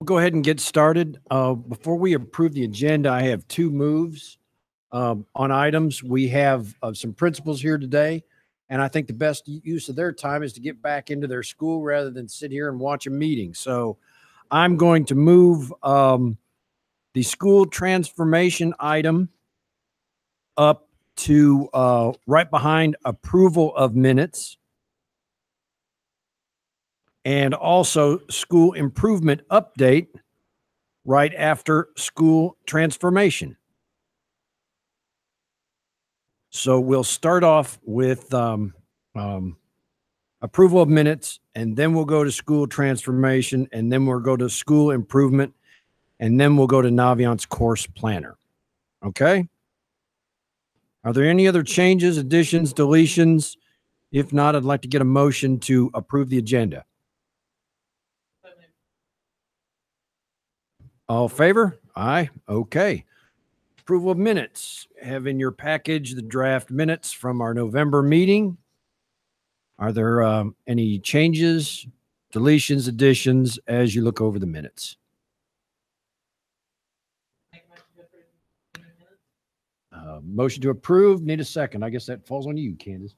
go ahead and get started. Before we approve the agenda, I have two moves on items. We have some principals here today, and I think the best use of their time is to get back into their school rather than sit here and watch a meeting. So I'm going to move the school transformation item up to right behind approval of minutes, and also school improvement update right after school transformation. So we'll start off with approval of minutes, and then we'll go to school transformation, and then we'll go to school improvement, and then we'll go to Abeyance course planner. Okay? Are there any other changes, additions, deletions? If not, I'd like to get a motion to approve the agenda. All in favor? Aye. Okay. Approval of minutes. Have in your package the draft minutes from our November meeting. Are there any changes, deletions, additions as you look over the minutes? Motion to approve. Need a second. I guess that falls on you, Candace.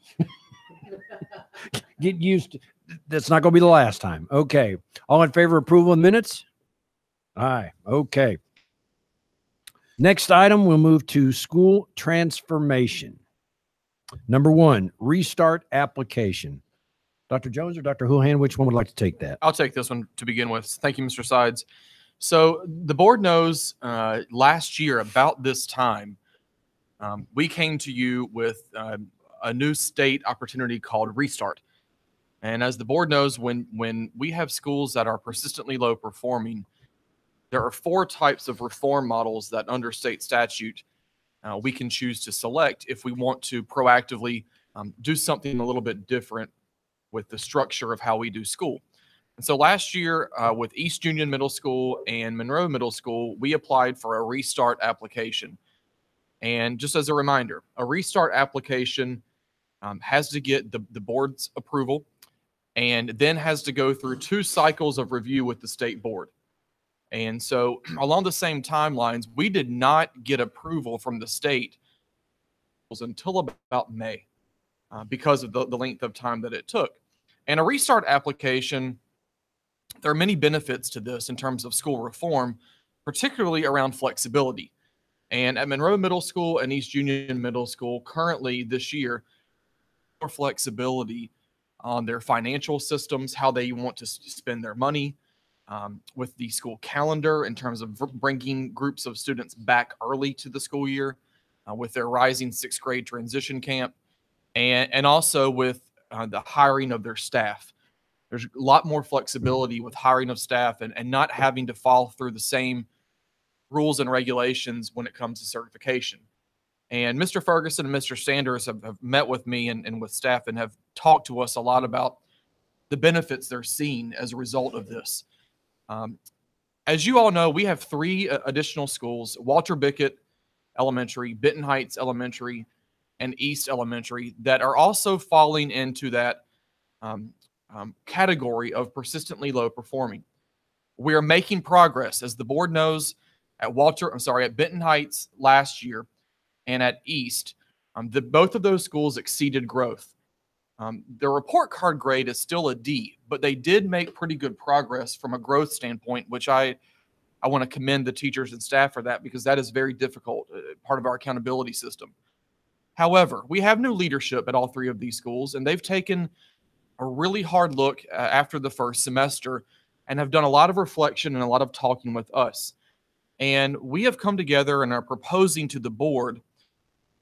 Get used to that's not going to be the last time. Okay. All in favor of approval of minutes? Aye. Okay. Next item, we'll move to school transformation. Number one, restart application. Dr. Jones or Dr. Houlihan, which one would like to take that? I'll take this one to begin with. Thank you, Mr. Sides. So the board knows last year about this time, we came to you with a new state opportunity called Restart. And as the board knows, when we have schools that are persistently low performing, there are 4 types of reform models that under state statute we can choose to select if we want to proactively do something a little bit different with the structure of how we do school. And so last year with East Union Middle School and Monroe Middle School, we applied for a restart application. And just as a reminder, a restart application has to get the board's approval and then has to go through 2 cycles of review with the state board. And so along the same timelines, we did not get approval from the state until about May because of the length of time that it took. And a restart application, there are many benefits to this in terms of school reform, particularly around flexibility. And at Monroe Middle School and East Union Middle School, currently this year, more flexibility on their financial systems, how they want to spend their money, with the school calendar in terms of bringing groups of students back early to the school year, with their rising 6th grade transition camp, and also with the hiring of their staff. There's a lot more flexibility with hiring of staff and not having to follow through the same rules and regulations when it comes to certification. And Mr. Ferguson and Mr. Sanders have met with me and with staff and have talked to us a lot about the benefits they're seeing as a result of this. As you all know, we have 3 additional schools, Walter Bickett Elementary, Benton Heights Elementary, and East Elementary, that are also falling into that category of persistently low performing. We are making progress, as the board knows, at Benton Heights last year and at East. Both of those schools exceeded growth. Their report card grade is still a D, but they did make pretty good progress from a growth standpoint, which I want to commend the teachers and staff for that, because that is very difficult, part of our accountability system. However, we have new leadership at all 3 of these schools, and they've taken a really hard look after the first semester and have done a lot of reflection and a lot of talking with us. And we have come together and are proposing to the board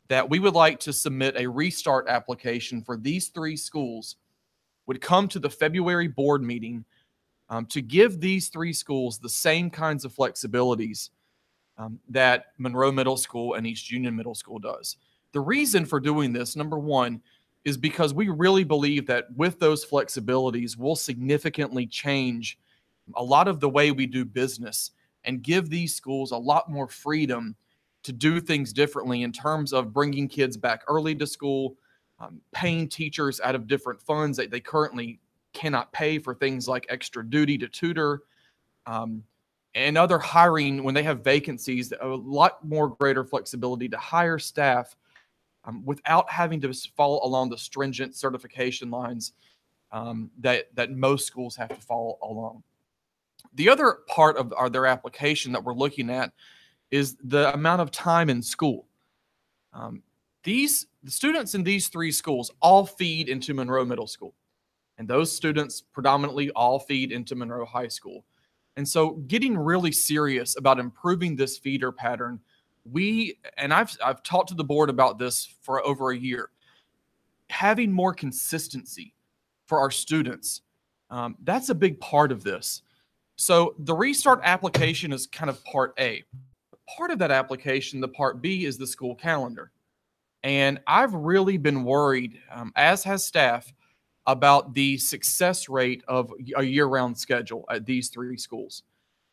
that we would like to submit a restart application for these 3 schools, would come to the February board meeting to give these 3 schools the same kinds of flexibilities that Monroe Middle School and East Union Middle School does. The reason for doing this, number one, is because we really believe that with those flexibilities, we'll significantly change a lot of the way we do business and give these schools a lot more freedom to do things differently in terms of bringing kids back early to school, paying teachers out of different funds that they currently cannot pay for things like extra duty to tutor, and other hiring, when they have vacancies, a lot more greater flexibility to hire staff without having to follow along the stringent certification lines that most schools have to follow along. The other part of their application that we're looking at is the amount of time in school. The students in these 3 schools all feed into Monroe Middle School, and those students predominantly all feed into Monroe High School. And so getting really serious about improving this feeder pattern, I've talked to the board about this for over a year, having more consistency for our students. That's a big part of this. So the restart application is kind of part A. Part of that application, the part B, is the school calendar. And I've really been worried, as has staff, about the success rate of a year-round schedule at these 3 schools.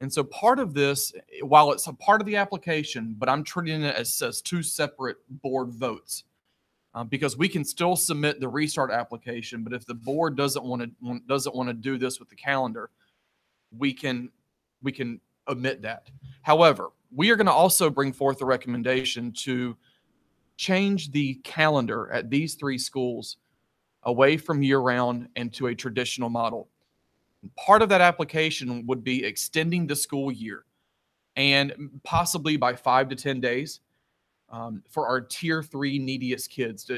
And so part of this, while it's a part of the application, but I'm treating it as 2 separate board votes. Because we can still submit the restart application, but if the board doesn't want to do this with the calendar, we can omit that. However, we are going to also bring forth a recommendation to change the calendar at these 3 schools away from year-round and to a traditional model. Part of that application would be extending the school year, and possibly by 5 to 10 days. For our tier 3 neediest kids.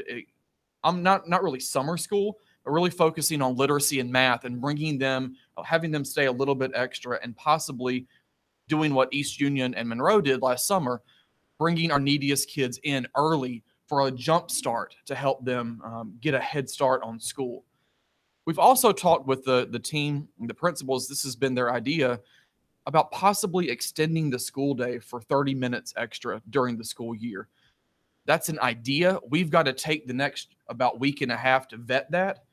I'm not really summer school, but really focusing on literacy and math and having them stay a little bit extra, and possibly doing what East Union and Monroe did last summer, bringing our neediest kids in early for a jump start to help them get a head start on school. We've also talked with the team, the principals, this has been their idea, about possibly extending the school day for 30 minutes extra during the school year. That's an idea. We've got to take the next about week and a half to vet that.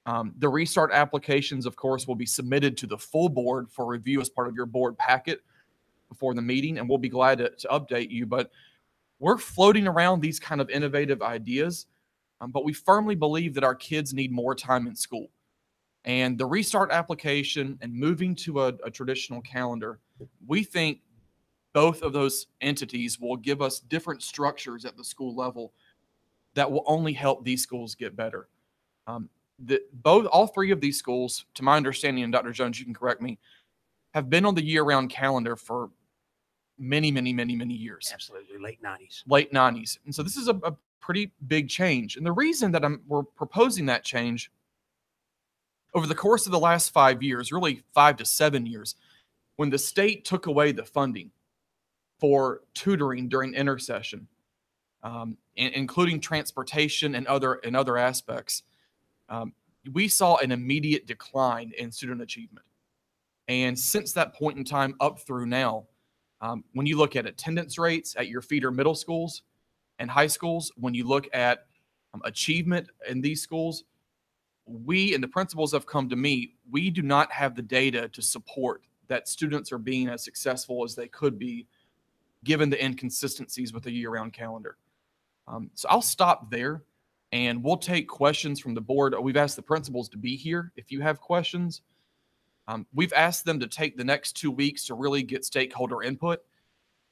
The restart applications, of course, will be submitted to the full board for review as part of your board packet before the meeting, and we'll be glad to update you. But we're floating around these kind of innovative ideas, but we firmly believe that our kids need more time in school. And the restart application and moving to a traditional calendar, we think both of those entities will give us different structures at the school level that will only help these schools get better. All 3 of these schools, to my understanding, and Dr. Jones, you can correct me, have been on the year-round calendar for many, many, many, many years. Absolutely, late 90s. Late 90s. And so this is a pretty big change. And the reason that we're proposing that change, over the course of the last 5 years, really 5 to 7 years, when the state took away the funding for tutoring during intersession, including transportation and other aspects, we saw an immediate decline in student achievement. And since that point in time up through now, when you look at attendance rates at your feeder middle schools and high schools, when you look at achievement in these schools, we and the principals have come to me, we do not have the data to support that students are being as successful as they could be given the inconsistencies with the year-round calendar. So I'll stop there, and we'll take questions from the board. We've asked the principals to be here if you have questions. We've asked them to take the next 2 weeks to really get stakeholder input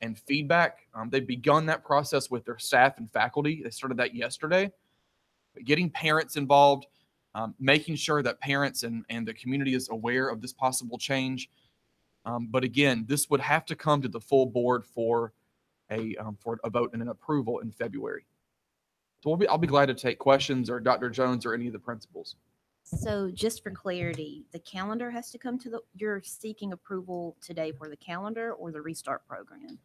and feedback. They've begun that process with their staff and faculty. They started that yesterday. But getting parents involved, making sure that parents and the community is aware of this possible change. But again, this would have to come to the full board for a vote and an approval in February. So I'll be glad to take questions, or Dr. Jones or any of the principals. So just for clarity, the calendar has to come to you're seeking approval today for the calendar or the restart program?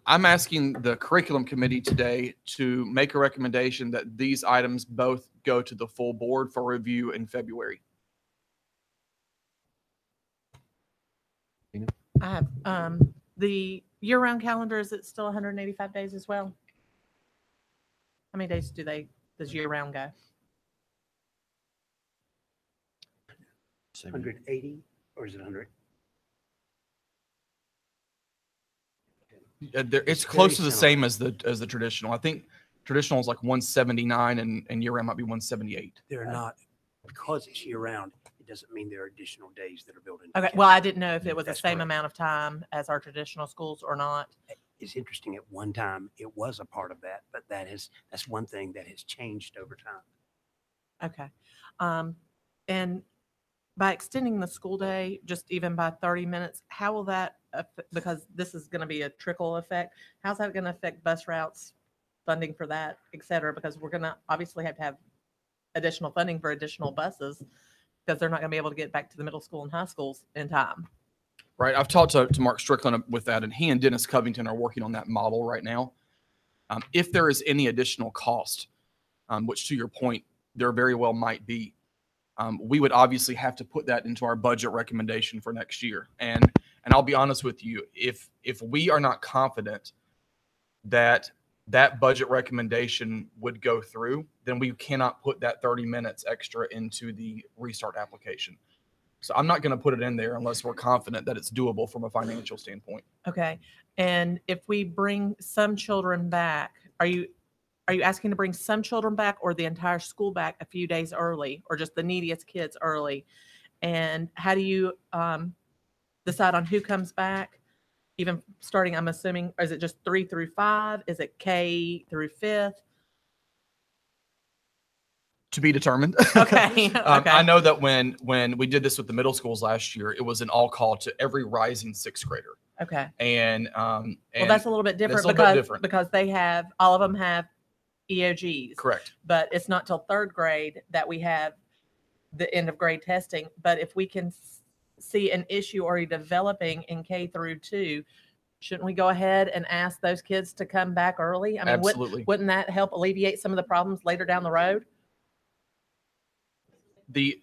I'm asking the curriculum committee today to make a recommendation that these items both go to the full board for review in February. I have the year-round calendar. Is it still 185 days as well? How many days does year-round go? 180, or is it 100? It's close to the same as the traditional. I think traditional is like 179 and year-round might be 178. They're not, because it's year-round, it doesn't mean there are additional days that are built in. Okay, well, I didn't know if it was the That's same correct. amount of time as our traditional schools or not. It's interesting, at one time, it was a part of that, but that's one thing that has changed over time. Okay. And by extending the school day, just even by 30 minutes, how will that, because this is going to be a trickle effect, how's that going to affect bus routes, funding for that, et cetera? Because we're going to obviously have to have additional funding for additional buses because they're not going to be able to get back to the middle school and high schools in time. Right. I've talked to Mark Strickland with that, and he and Dennis Covington are working on that model right now. If there is any additional cost, which to your point, there very well might be, we would obviously have to put that into our budget recommendation for next year. And I'll be honest with you, if we are not confident that that budget recommendation would go through, then we cannot put that 30 minutes extra into the restart application. So I'm not going to put it in there unless we're confident that it's doable from a financial standpoint. Okay. And if we bring some children back, are you asking to bring some children back or the entire school back a few days early, or just the neediest kids early? And how do you decide on who comes back? Even starting, I'm assuming, is it just 3 through 5? Is it K through 5th? To be determined. Okay. Okay. I know that when we did this with the middle schools last year, it was an all call to every rising sixth grader. Okay. And Well, that's a little bit different that's a little bit because different. because they have, all of them have EOGs. Correct. But it's not till 3rd grade that we have the end of grade testing. But if we can see an issue already developing in K through 2, shouldn't we go ahead and ask those kids to come back early? I mean, Absolutely. wouldn't that help alleviate some of the problems later down the road? The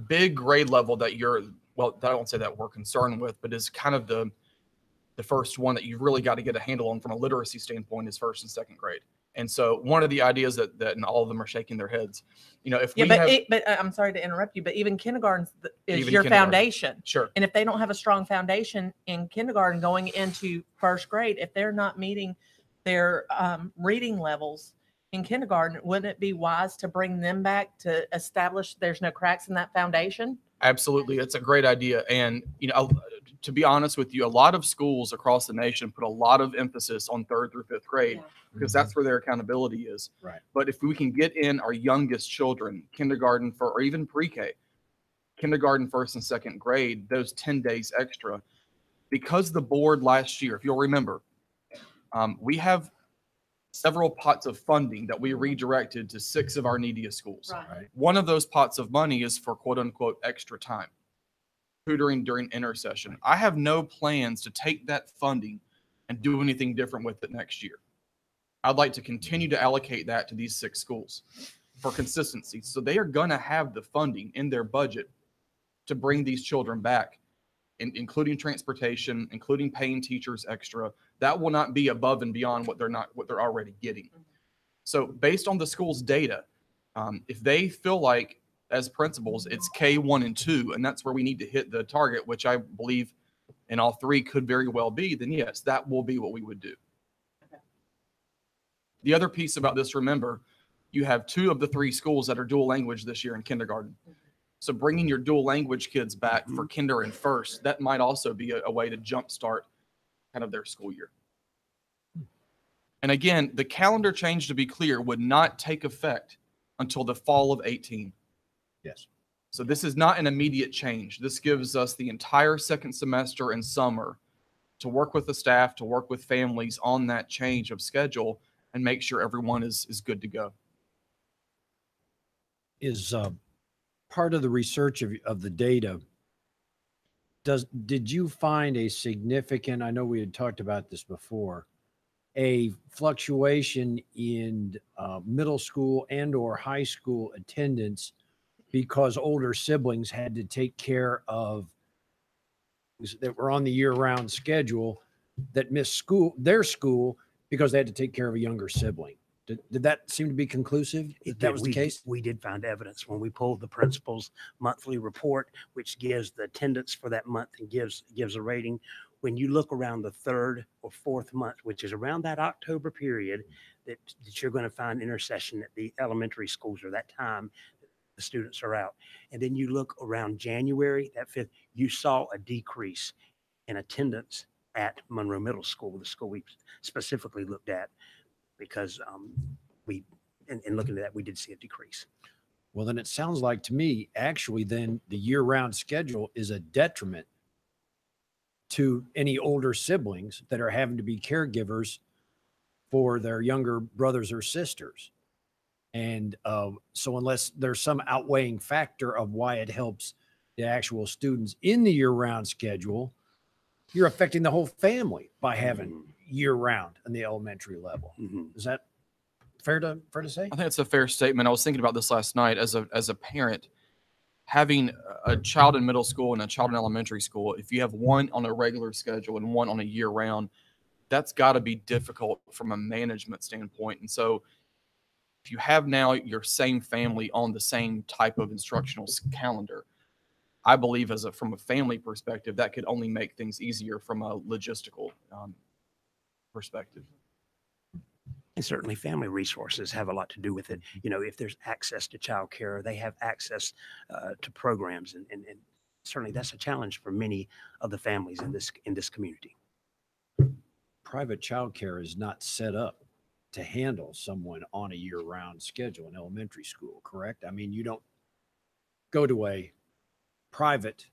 big grade level that I won't say that we're concerned with, but is kind of the first one that you've really got to get a handle on from a literacy standpoint is 1st and 2nd grade. And so one of the ideas that and all of them are shaking their heads, if we have, But I'm sorry to interrupt you, but even kindergarten is Even your kindergarten. foundation. sure, And if they don't have a strong foundation in kindergarten going into 1st grade, if they're not meeting their reading levels in kindergarten, wouldn't it be wise to bring them back to establish there's no cracks in that foundation? absolutely. It's a great idea. And, to be honest with you, a lot of schools across the nation put a lot of emphasis on 3rd through 5th grade because that's where their accountability is. Right. But if we can get in our youngest children, kindergarten or even pre-K, kindergarten, 1st and 2nd grade, those 10 days extra, because the board last year, if you'll remember, we have several pots of funding that we redirected to 6 of our neediest schools. Right. One of those pots of money is for quote unquote extra time, tutoring during intersession. I have no plans to take that funding and do anything different with it next year. I'd like to continue to allocate that to these 6 schools for consistency. So they are going to have the funding in their budget to bring these children back, including transportation, including paying teachers extra. That will not be above and beyond what they're already getting. So based on the school's data, if they feel like as principals, it's K1 and 2, and that's where we need to hit the target, which I believe in all 3 could very well be, then yes, that will be what we would do. Okay. The other piece about this, remember, you have 2 of the 3 schools that are dual language this year in kindergarten. So bringing your dual language kids back for kinder and 1st, that might also be a way to jumpstart kind of their school year. And again, the calendar change, to be clear, would not take effect until the fall of 18. Yes. So this is not an immediate change. This gives us the entire 2nd semester and summer to work with the staff, to work with families on that change of schedule and make sure everyone is good to go. Is part of the research of the data, did you find a significant, I know we had talked about this before, a fluctuation in middle school and or high school attendance because older siblings had to take care of that were on the year-round schedule that missed their school because they had to take care of a younger sibling? Did that seem to be conclusive? That was the case? We did find evidence when we pulled the principal's monthly report, which gives the attendance for that month and gives a rating. When you look around the 3rd or 4th month, which is around that October period, that you're going to find intercession at the elementary schools or that time, the students are out. And then you look around January, that 5th, you saw a decrease in attendance at Monroe Middle School, the school we specifically looked at, because in looking at that, we did see a decrease. Well, then it sounds like to me, actually, then the year-round schedule is a detriment to any older siblings that are having to be caregivers for their younger brothers or sisters. And so unless there's some outweighing factor of why it helps the actual students in the year-round schedule, you're affecting the whole family by having year-round in the elementary level. Is that fair to say? I think it's a fair statement. I was thinking about this last night as a parent. Having a child in middle school and a child in elementary school, if you have one on a regular schedule and one on a year-round, that's got to be difficult from a management standpoint. And so if you have now your same family on the same type of instructional calendar, I believe from a family perspective, that could only make things easier from a logistical perspective. And certainly family resources have a lot to do with it. You know, if there's access to childcare, they have access to programs. And certainly that's a challenge for many of the families in this community. Private childcare is not set up to handle someone on a year-round schedule in elementary school, correct? I mean, you don't go to a private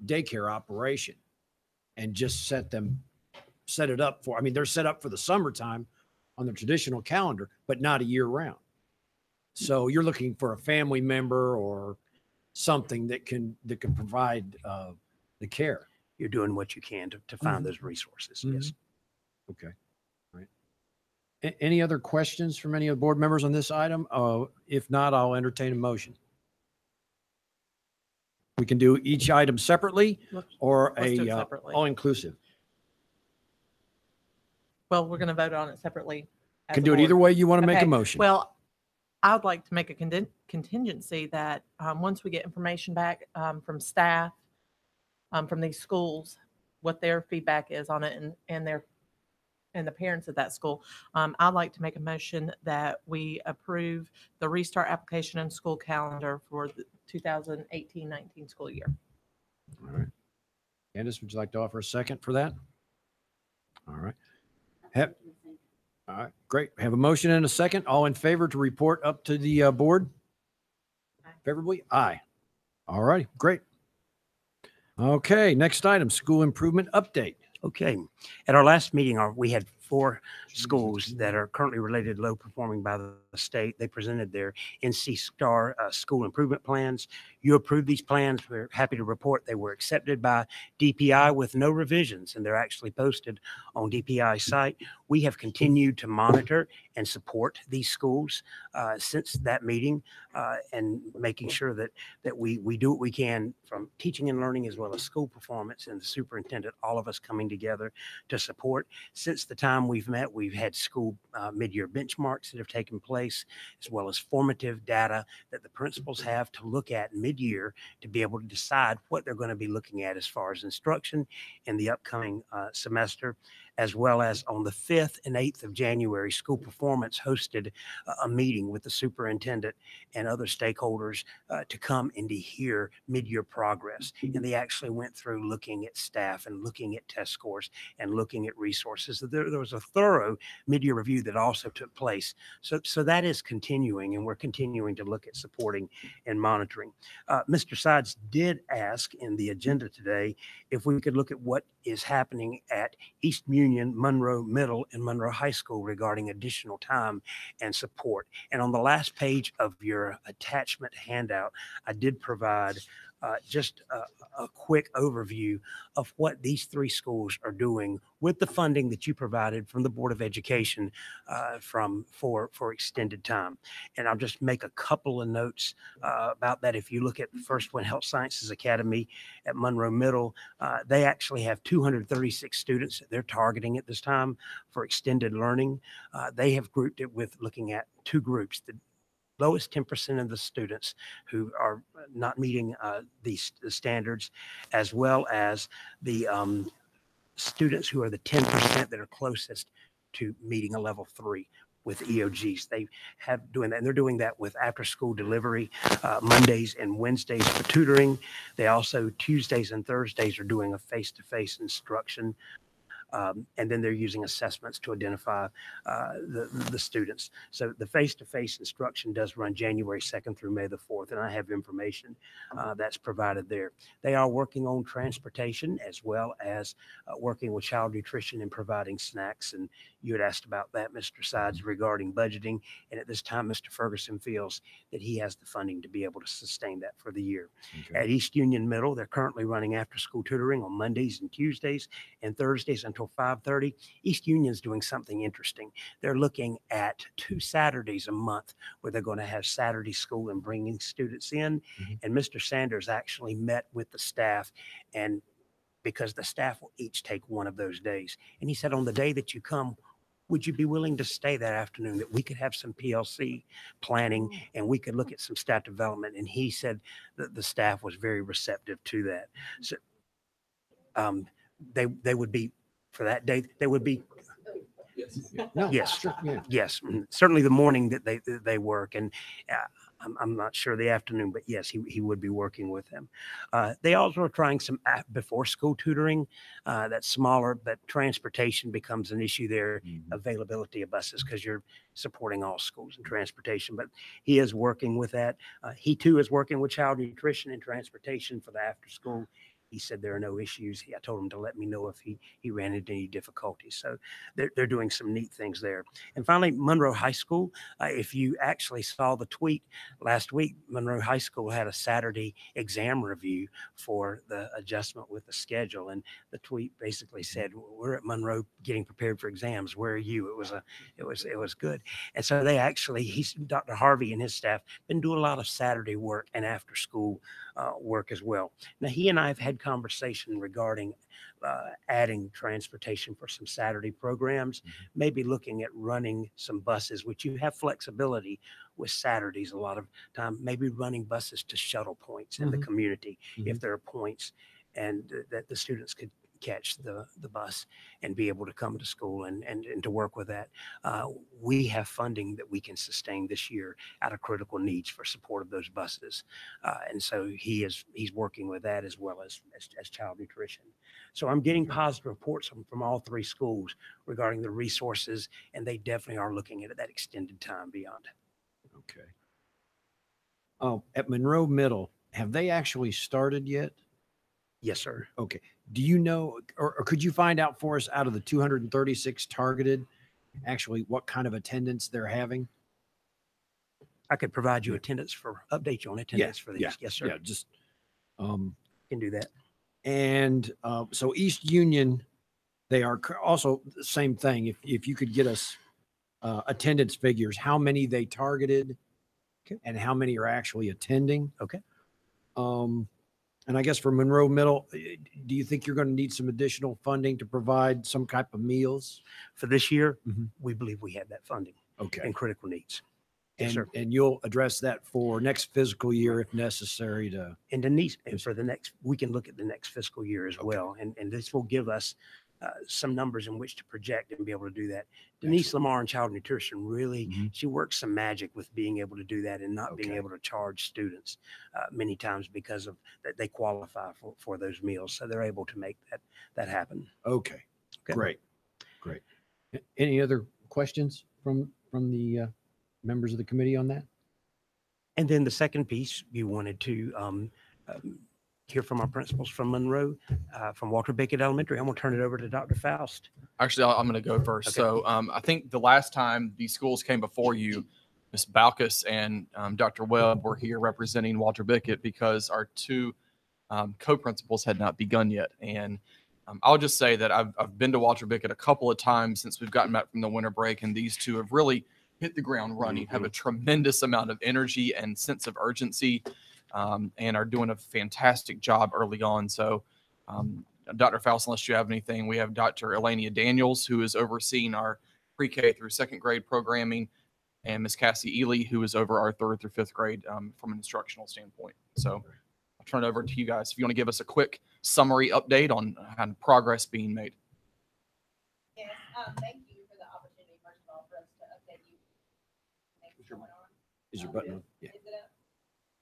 daycare operation and just set it up for, I mean, they're set up for the summertime on the traditional calendar, but not a year-round. So you're looking for a family member or something that can provide the care. You're doing what you can to find those resources. Yes. Okay. All right. Any other questions from any of the board members on this item? If not, I'll entertain a motion. We can do each item separately or Let's do it separately. all-inclusive. Well, we're going to vote on it separately. Can do it either way you want to make a Okay. motion. Well, I would like to make a contingency that once we get information back from staff, from these schools, what their feedback is on it and the parents at that school, I'd like to make a motion that we approve the restart application and school calendar for the 2018-19 school year. All right. Candace, would you like to offer a second for that? All right. All right, great. Have a motion and a second. All in favor to report up to the board? Favorably? Aye. All right, great. Okay, next item, school improvement update. Okay. At our last meeting, we had 4 schools that are currently related low performing by the state. They presented their NC STAR school improvement plans. You approved these plans. We're happy to report they were accepted by DPI with no revisions, and they're actually posted on DPI's site. We have continued to monitor and support these schools since that meeting and making sure that we do what we can from teaching and learning as well as school performance, and the superintendent, all of us coming together to support. Since the time we've met, we've had school mid-year benchmarks that have taken place, as well as formative data that the principals have to look at mid-year to be able to decide what they're going to be looking at as far as instruction in the upcoming semester, as well as on the 5th and 8th of January, school performance hosted a meeting with the superintendent and other stakeholders to come and to hear mid-year progress. And they actually went through looking at staff and looking at test scores and looking at resources. There was a thorough mid-year review that also took place. So that is continuing, and we're continuing to look at supporting and monitoring. Mr. Sides did ask in the agenda today if we could look at what is happening at East Union, Monroe Middle, and Monroe High School regarding additional time and support. And on the last page of your attachment handout, I did provide just a quick overview of what these 3 schools are doing with the funding that you provided from the Board of Education for extended time. And I'll just make a couple of notes about that. If you look at the first one, Health Sciences Academy at Monroe Middle, they actually have 236 students that they're targeting at this time for extended learning. They have grouped it with looking at 2 groups. The lowest 10% of the students who are not meeting the standards, as well as the students who are the 10% that are closest to meeting a level 3. with EOGs. They have doing that, and they're doing that with after-school delivery Mondays and Wednesdays for tutoring. They also Tuesdays and Thursdays are doing a face-to-face instruction. And then they're using assessments to identify the students. So the face-to-face instruction does run January 2nd through May the 4th, and I have information that's provided there. They are working on transportation as well as working with child nutrition and providing snacks. And you had asked about that, Mr. Sides, regarding budgeting. And at this time, Mr. Ferguson feels that he has the funding to be able to sustain that for the year. Okay. At East Union Middle, they're currently running after-school tutoring on Mondays and Tuesdays and Thursdays until 5:30. East Union's doing something interesting. They're looking at 2 Saturdays a month where they're going to have Saturday school and bringing students in. And Mr. Sanders actually met with the staff, and because the staff will each take one of those days. And he said, on the day that you come, would you be willing to stay that afternoon, that we could have some PLC planning and we could look at some staff development? And he said that the staff was very receptive to that. So they would be, for that day, they would be, No, yes, sure, yeah. yes, certainly the morning that they work. And I'm not sure the afternoon, but yes, he would be working with them. They also are trying some before school tutoring that's smaller, but transportation becomes an issue there, availability of buses, because you're supporting all schools and transportation. But he is working with that. He too is working with child nutrition and transportation for the after school. He said there are no issues. I told him to let me know if he ran into any difficulties. So they're doing some neat things there. And finally, Monroe High School. If you actually saw the tweet last week, Monroe High School had a Saturday exam review for the adjustment with the schedule. And the tweet basically said, "We're at Monroe getting prepared for exams. Where are you?" It was good. And so they actually, Dr. Harvey and his staff been doing a lot of Saturday work and after school work as well. Now, he and I have had conversation regarding adding transportation for some Saturday programs, maybe looking at running some buses, which you have flexibility with Saturdays a lot of time, maybe running buses to shuttle points in the community if there are points, and that the students could catch the bus and be able to come to school and to work with that. We have funding that we can sustain this year out of critical needs for support of those buses. And so he's working with that as well as child nutrition. So I'm getting positive reports from all 3 schools regarding the resources, and they definitely are looking at that extended time beyond. Okay. Oh, at Monroe Middle, have they actually started yet? Yes, sir. Okay. Do you know, or could you find out for us out of the 236 targeted, actually what kind of attendance they're having? I could provide you update you on attendance for these. Yeah, Yes, sir. yeah, just, Can do that. and so East Union, they are also the same thing. If you could get us attendance figures, how many they targeted and how many are actually attending. Okay. And I guess for Monroe Middle, do you think you're going to need some additional funding to provide some type of meals? For this year, we believe we have that funding Okay. and critical needs. Yes, sir. And you'll address that for next fiscal year if necessary to. And Denise, and for the next, we can look at the next fiscal year as Okay. well. And this will give us some numbers in which to project and be able to do that. Denise Lamar in child nutrition really, she works some magic with being able to do that and not being Okay. able to charge students many times because of that they qualify for those meals. So they're able to make that happen. Okay. Okay. Great. Any other questions from the members of the committee on that? And then the second piece, you wanted to hear from our principals from Monroe, from Walter Beckett Elementary. I'm going to turn it over to Dr. Faust. Actually, I'm going to go first. Okay. So I think the last time these schools came before you, Ms. Balkus and Dr. Webb were here representing Walter Beckett because our 2 co-principals had not begun yet. And I'll just say that I've been to Walter Beckett a couple of times since we've gotten back from the winter break, and these 2 have really hit the ground running, have a tremendous amount of energy and sense of urgency, and are doing a fantastic job early on. So Dr. Faust, unless you have anything, we have Dr. Elania Daniels, who is overseeing our pre-K through 2nd grade programming, and Ms. Cassie Ely, who is over our 3rd through 5th grade from an instructional standpoint. So I'll turn it over to you guys. If you want to give us a quick summary update on progress being made. Yes, thank you for the opportunity, first of all, for us to update you Is your button on? Yeah.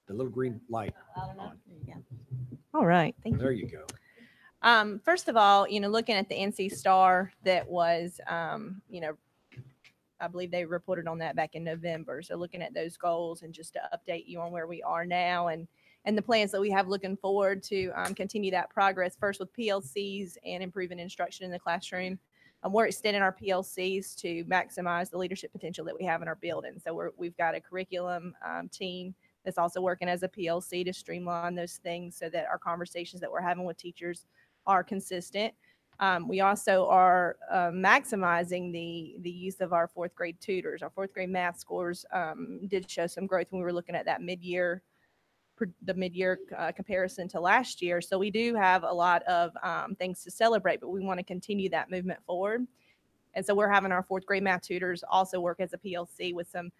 The little green light on. There you go. All right. Thank you. There you go. First of all, looking at the NC Star that was, I believe they reported on that back in November. So looking at those goals and just to update you on where we are now and the plans that we have looking forward to continue that progress, first with PLCs and improving instruction in the classroom. We're extending our PLCs to maximize the leadership potential that we have in our building. So we've got a curriculum team that's also working as a PLC to streamline those things so that our conversations that we're having with teachers are consistent. We also are maximizing the use of our fourth grade tutors. Our fourth grade math scores did show some growth when we were looking at that mid-year comparison to last year. So we do have a lot of things to celebrate, but we want to continue that movement forward. And so we're having our fourth grade math tutors also work as a PLC with some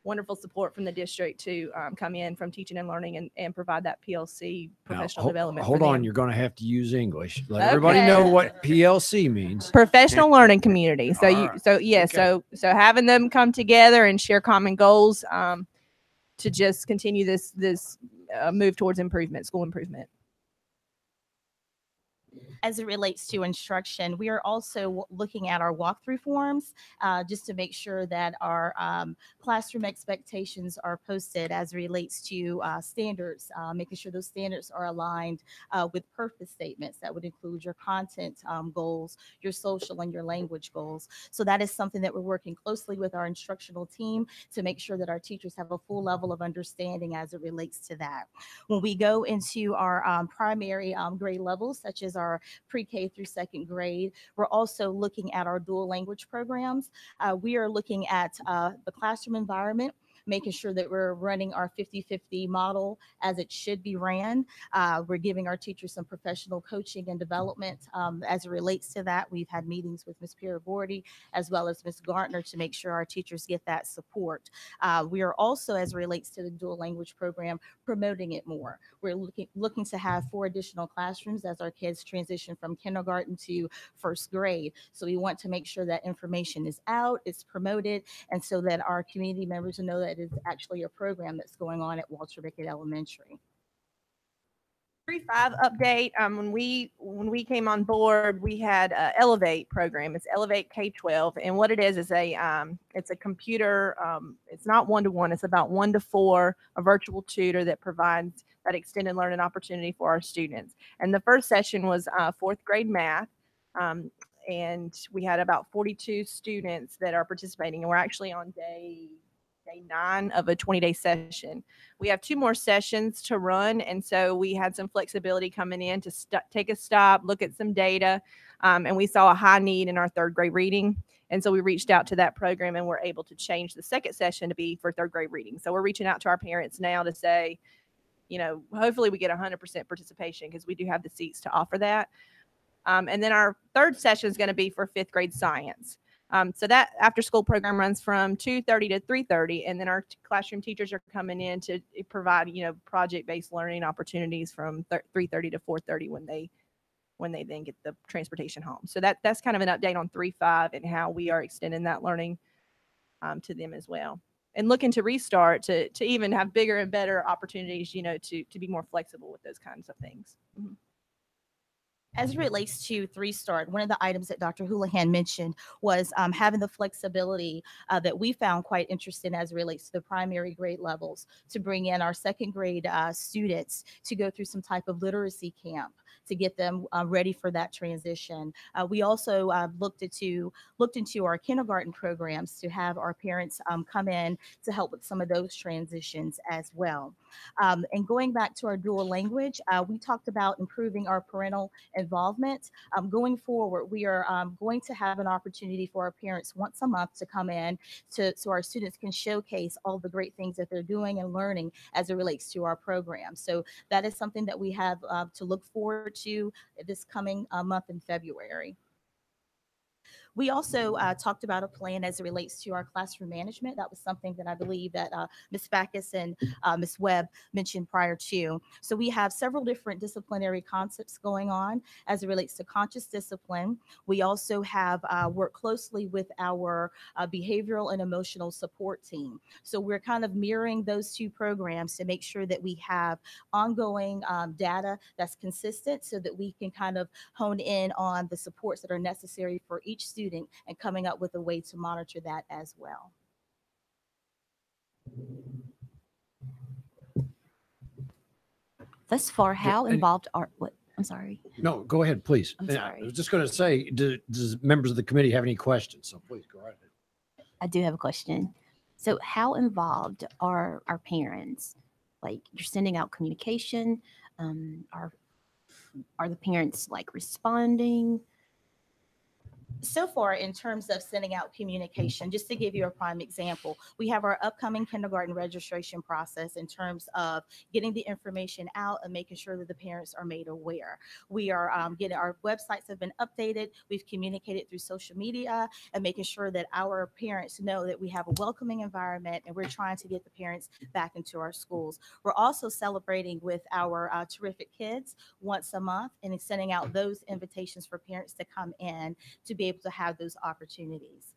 wonderful support from the district to come in from teaching and learning and provide that PLC professional development. Hold for on, them. you're going to have to use English. Let everybody Okay. know what PLC means. Professional learning community. So All right. Okay. so having them come together and share common goals to just continue this move towards improvement, school improvement. As it relates to instruction, we are also looking at our walkthrough forms just to make sure that our classroom expectations are posted as it relates to standards, making sure those standards are aligned with purpose statements that would include your content goals, your social and your language goals. So that is something that we're working closely with our instructional team to make sure that our teachers have a full level of understanding as it relates to that. When we go into our primary grade levels, such as our pre-K through second grade, we're also looking at our dual language programs. We are looking at the classroom environment, making sure that we're running our 50-50 model as it should be ran. We're giving our teachers some professional coaching and development as it relates to that. We've had meetings with Ms. Pirabordi as well as Ms. Gartner to make sure our teachers get that support. We are also, as it relates to the dual language program, promoting it more. We're looking to have 4 additional classrooms as our kids transition from kindergarten to first grade. So we want to make sure that information is out, it's promoted, and so that our community members know that it is actually a program that's going on at Walter Rickett Elementary. 3.5 update. When we came on board, we had Elevate program. It's Elevate K-12, and what it is it's a computer. It's not 1-to-1. It's about 1-to-4. A virtual tutor that provides that extended learning opportunity for our students. And the first session was 4th grade math. And we had about 42 students that are participating, and we're actually on day 9 of a 20-day session. We have 2 more sessions to run, and so we had some flexibility coming in to take a stop, look at some data, and we saw a high need in our 3rd grade reading. And so we reached out to that program and we're able to change the second session to be for 3rd grade reading. So we're reaching out to our parents now to say, hopefully we get 100% participation because we do have the seats to offer that. And then our 3rd session is going to be for 5th grade science. So that after school program runs from 2:30 to 3:30, and then our classroom teachers are coming in to provide, project-based learning opportunities from 3:30 to 4:30 when they then get the transportation home. So that's kind of an update on 3.5 and how we are extending that learning to them as well. And looking to restart to even have bigger and better opportunities, to be more flexible with those kinds of things. Mm-hmm. As it relates to 3-Start, one of the items that Dr. Houlihan mentioned was having the flexibility that we found quite interesting as it relates to the primary grade levels to bring in our 2nd grade students to go through some type of literacy camp to get them ready for that transition. We also looked into our kindergarten programs to have our parents come in to help with some of those transitions as well. And going back to our dual language, we talked about improving our parental involvement. Going forward, we are going to have an opportunity for our parents once a month to come in so our students can showcase all the great things that they're doing and learning as it relates to our program. So that is something that we have to look forward to this coming month in February. We also talked about a plan as it relates to our classroom management. That was something that I believe that Ms. Backus and Ms. Webb mentioned prior to. So we have several different disciplinary concepts going on as it relates to conscious discipline. We also have worked closely with our behavioral and emotional support team. So we're kind of mirroring those two programs to make sure that we have ongoing data that's consistent so that we can kind of hone in on the supports that are necessary for each student and coming up with a way to monitor that as well. Thus far, how and- involved are what? I'm sorry. No, go ahead, please. I'm And sorry. I was just going to say, does members of the committee have any questions? So please go right ahead. I do have a question. So, how involved are our parents? Like, you're sending out communication. Are the parents like responding? So far, in terms of sending out communication, just to give you a prime example, we have our upcoming kindergarten registration process in terms of getting the information out and making sure that the parents are made aware. We are getting our websites have been updated. We've communicated through social media and making sure that our parents know that we have a welcoming environment and we're trying to get the parents back into our schools. We're also celebrating with our terrific kids once a month and sending out those invitations for parents to come in to be able to have those opportunities.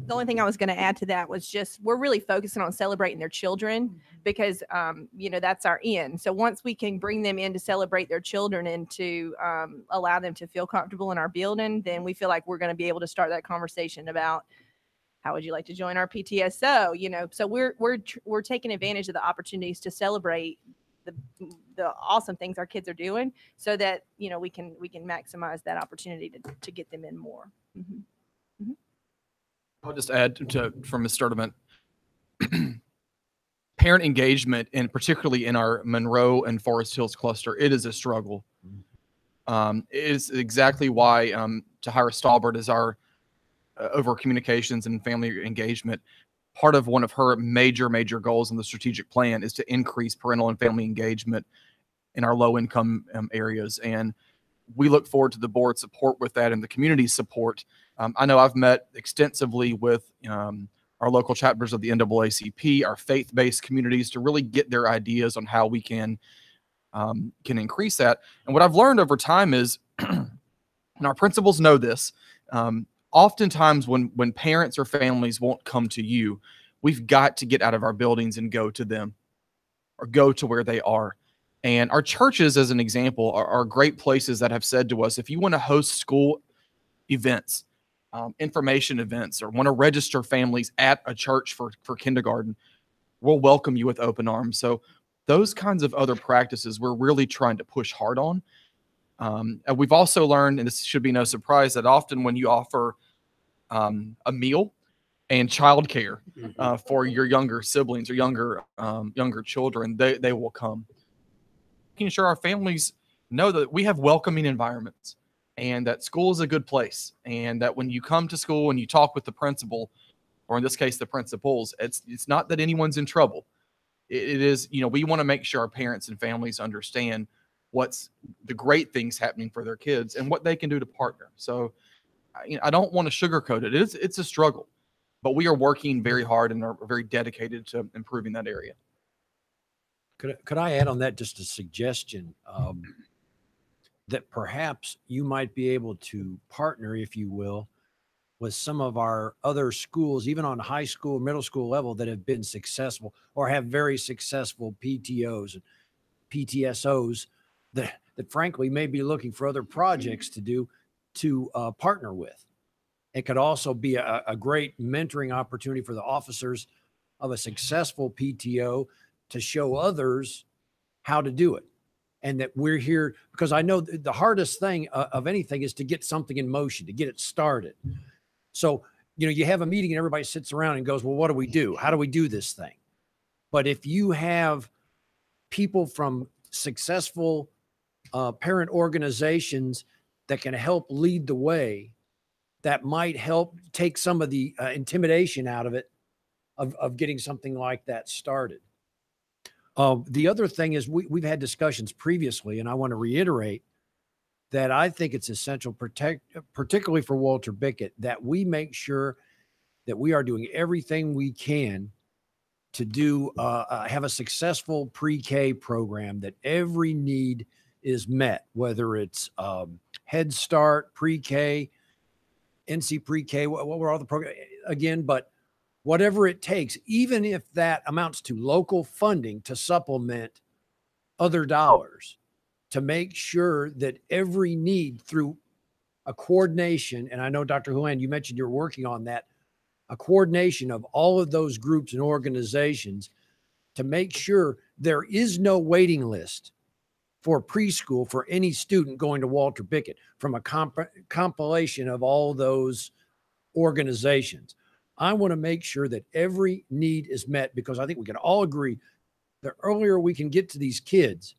The only thing I was going to add to that was just we're really focusing on celebrating their children because that's our end. So once we can bring them in to celebrate their children and to allow them to feel comfortable in our building, then we feel like we're going to be able to start that conversation about how would you like to join our PTSO. So we're taking advantage of the opportunities to celebrate the awesome things our kids are doing so that we can maximize that opportunity to get them in more. I'll just add from Ms. Sturdivant, parent engagement, and particularly in our Monroe and Forest Hills cluster, it is a struggle. It is exactly why Tahira Stalbert is our over communications and family engagement. Part of one of her major goals in the strategic plan is to increase parental and family engagement in our low income areas. And we look forward to the board support with that and the community support. I know I've met extensively with our local chapters of the NAACP, our faith-based communities, to really get their ideas on how we can increase that. And what I've learned over time is, and our principals know this, oftentimes when parents or families won't come to you, we've got to get out of our buildings and go to them or go to where they are. And our churches, as an example, are great places that have said to us, if you want to host school events, information events, or want to register families at a church for kindergarten, we'll welcome you with open arms. So those kinds of other practices we're really trying to push hard on. And we've also learned, and this should be no surprise, that often when you offer a meal and childcare for your younger siblings or younger children, they will come. Making sure our families know that we have welcoming environments and that school is a good place, and that when you come to school and you talk with the principal, or in this case the principals, it's not that anyone's in trouble. It is, we want to make sure our parents and families understand what's the great things happening for their kids and what they can do to partner. So I don't want to sugarcoat it. It's a struggle, but we are working very hard and are very dedicated to improving that area. Could I add on that just a suggestion that perhaps you might be able to partner, if you will, with some of our other schools, even on high school, middle school level, that have been successful or have very successful PTOs and PTSOs that frankly may be looking for other projects to do to partner with. It could also be a great mentoring opportunity for the officers of a successful PTO to show others how to do it. And that we're here because I know the hardest thing of anything is to get something in motion, to get it started. So, you have a meeting and everybody sits around and goes, well, what do we do? How do we do this thing? But if you have people from successful parent organizations that can help lead the way, that might help take some of the intimidation out of it, of getting something like that started. The other thing is we've had discussions previously, and I want to reiterate that I think it's essential, particularly for Walter Bickett, that we make sure that we are doing everything we can to do have a successful pre-K program, that every need is met, whether it's Head Start, pre-K, NC pre-K, what were all the programs again, but whatever it takes, even if that amounts to local funding to supplement other dollars, to make sure that every need through a coordination, and I know Dr. Huan, you mentioned you're working on that, a coordination of all of those groups and organizations to make sure there is no waiting list for preschool for any student going to Walter Bickett, from a compilation of all those organizations. I want to make sure that every need is met, because I think we can all agree the earlier we can get to these kids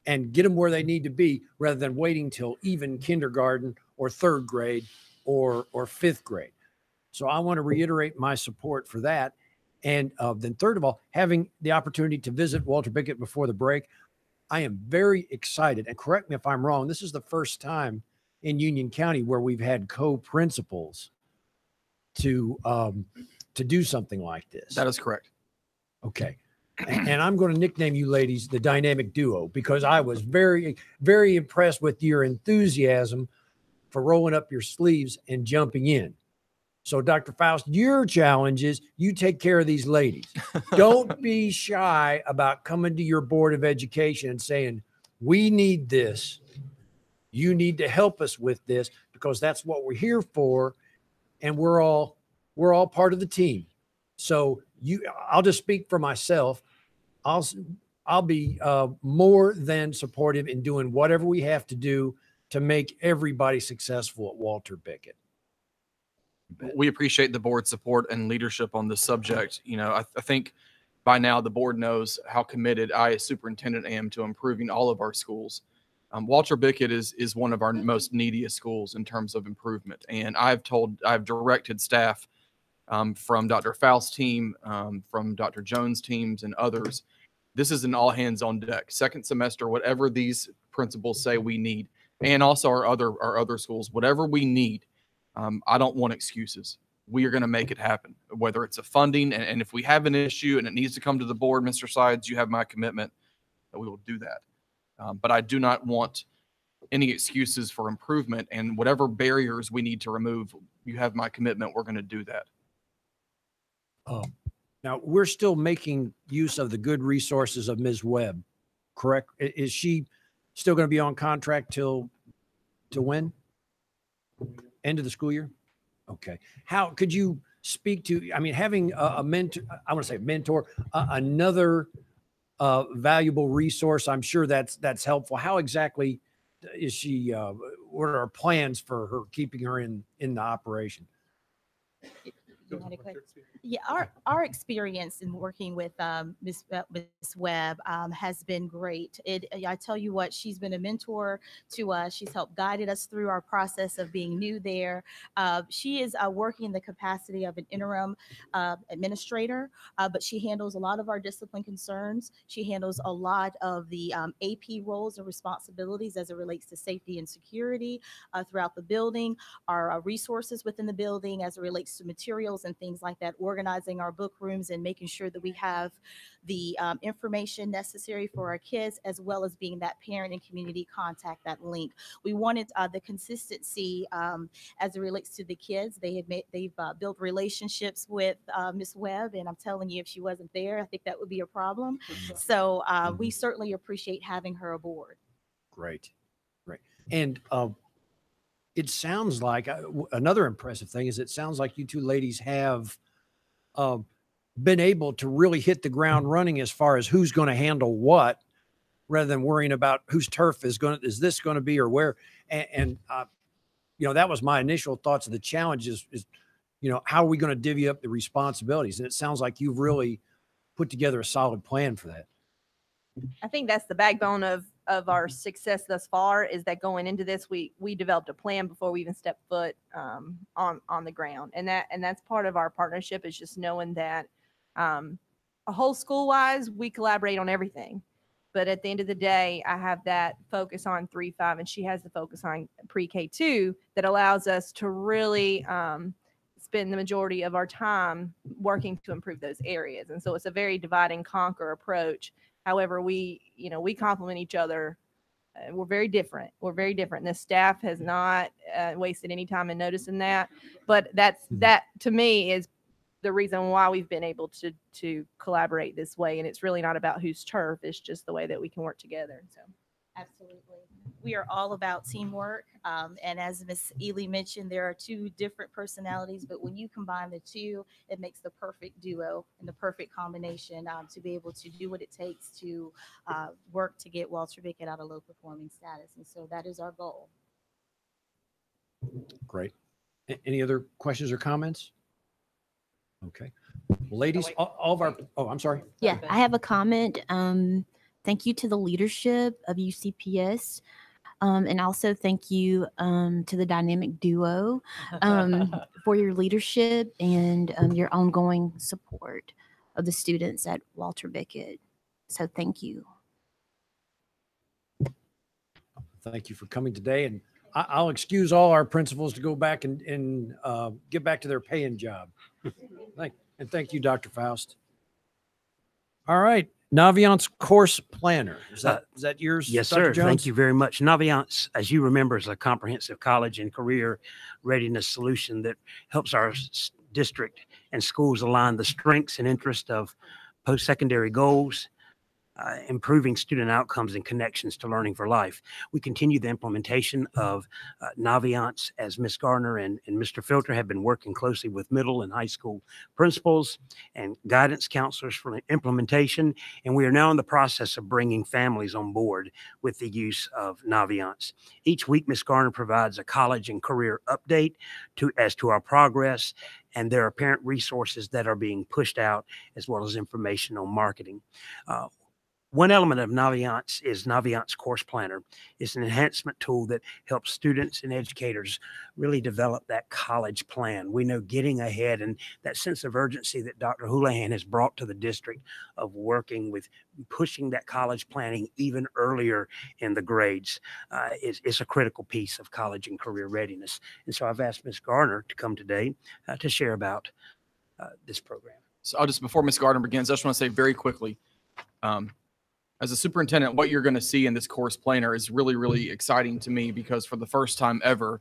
and get them where they need to be, rather than waiting till even kindergarten or third grade or fifth grade. So I want to reiterate my support for that. And then third of all, having the opportunity to visit Walter Bickett before the break, I am very excited. And correct me if I'm wrong, this is the first time in Union County where we've had co-principals to do something like this. That is correct. Okay. And I'm going to nickname you ladies the dynamic duo, because I was very, very impressed with your enthusiasm for rolling up your sleeves and jumping in. So Dr. Faust, your challenge is you take care of these ladies. Don't be shy about coming to your Board of Education and saying, we need this. You need to help us with this, because that's what we're here for. And we're all part of the team. So I'll just speak for myself. I'll be more than supportive in doing whatever we have to do to make everybody successful at Walter Bickett. We appreciate the board's support and leadership on this subject. You know, I think by now the board knows how committed I, as superintendent, am to improving all of our schools. Walter Bickett is one of our most neediest schools in terms of improvement. And I've directed staff from Dr. Faust's team, from Dr. Jones' teams and others. This is an all hands on deck. Second semester, whatever these principals say we need, and also our other schools, whatever we need. I don't want excuses. We are going to make it happen, whether it's a funding. And if we have an issue and it needs to come to the board, Mr. Sides, you have my commitment that we will do that. But I do not want any excuses for improvement, and whatever barriers we need to remove, you have my commitment. We're going to do that. Now, we're still making use of the good resources of Ms. Webb, correct? Is she still going to be on contract till when? End of the school year? Okay. How could you speak to, I mean, having a mentor, I want to say mentor, another valuable resource, I'm sure that's helpful. How exactly is she, what are our plans for her, keeping her in the operation? Yeah, our experience in working with Ms. Webb has been great. I tell you what, she's been a mentor to us. She's helped guided us through our process of being new there. She is working in the capacity of an interim administrator, but she handles a lot of our discipline concerns. She handles a lot of the AP roles and responsibilities as it relates to safety and security throughout the building, our resources within the building as it relates to materials and things like that, organizing our book rooms and making sure that we have the information necessary for our kids, as well as being that parent and community contact, that link. We wanted the consistency as it relates to the kids. They've built relationships with Ms. Webb, and I'm telling you, if she wasn't there, I think that would be a problem. So we certainly appreciate having her aboard. Great. And it sounds like another impressive thing is it sounds like you two ladies have been able to really hit the ground running as far as who's going to handle what, rather than worrying about whose turf is this going to be or where. And you know, that was my initial thoughts of the challenge is, you know, how are we going to divvy up the responsibilities? And it sounds like you've really put together a solid plan for that. I think that's the backbone of our success thus far, is that going into this, we developed a plan before we even stepped foot on the ground. And that's part of our partnership, is just knowing that a whole school wise, we collaborate on everything. But at the end of the day, I have that focus on 3-5, and she has the focus on pre-K 2 that allows us to really spend the majority of our time working to improve those areas. And so it's a very divide and conquer approach. However, we complement each other. We're very different. We're very different. The staff has not wasted any time in noticing that. But that to me is the reason why we've been able to collaborate this way. And it's really not about whose turf. It's just the way that we can work together. So Absolutely. We are all about teamwork. And as Ms. Ely mentioned, there are two different personalities, but when you combine the two, it makes the perfect duo and the perfect combination to be able to do what it takes to work to get Walter Bickett out of low performing status. And so that is our goal. Great. Any other questions or comments? Okay. Well, ladies, all of our, oh, I'm sorry. Yeah, I have a comment. Thank you to the leadership of UCPS. And also thank you to the dynamic duo for your leadership and your ongoing support of the students at Walter Bickett. So thank you. Thank you for coming today. And I'll excuse all our principals to go back and get back to their paying job. And thank you, Dr. Faust. All right. Naviance course planner. Is that yours? Yes, Dr. sir. Jones? Thank you very much. Naviance, as you remember, is a comprehensive college and career readiness solution that helps our district and schools align the strengths and interests of post-secondary goals, improving student outcomes and connections to learning for life. We continue the implementation of Naviance as Ms. Gardner and Mr. Filter have been working closely with middle and high school principals and guidance counselors for implementation. And we are now in the process of bringing families on board with the use of Naviance. Each week, Ms. Gardner provides a college and career update as to our progress, and there are parent resources that are being pushed out, as well as information on marketing. One element of Naviance is Naviance Course Planner. It's an enhancement tool that helps students and educators really develop that college plan. We know getting ahead and that sense of urgency that Dr. Houlihan has brought to the district of working with pushing that college planning even earlier in the grades is a critical piece of college and career readiness. And so I've asked Ms. Garner to come today to share about this program. So before Ms. Gardner begins, I just want to say very quickly, as a superintendent, what you're going to see in this course planner is really, really exciting to me, because for the first time ever,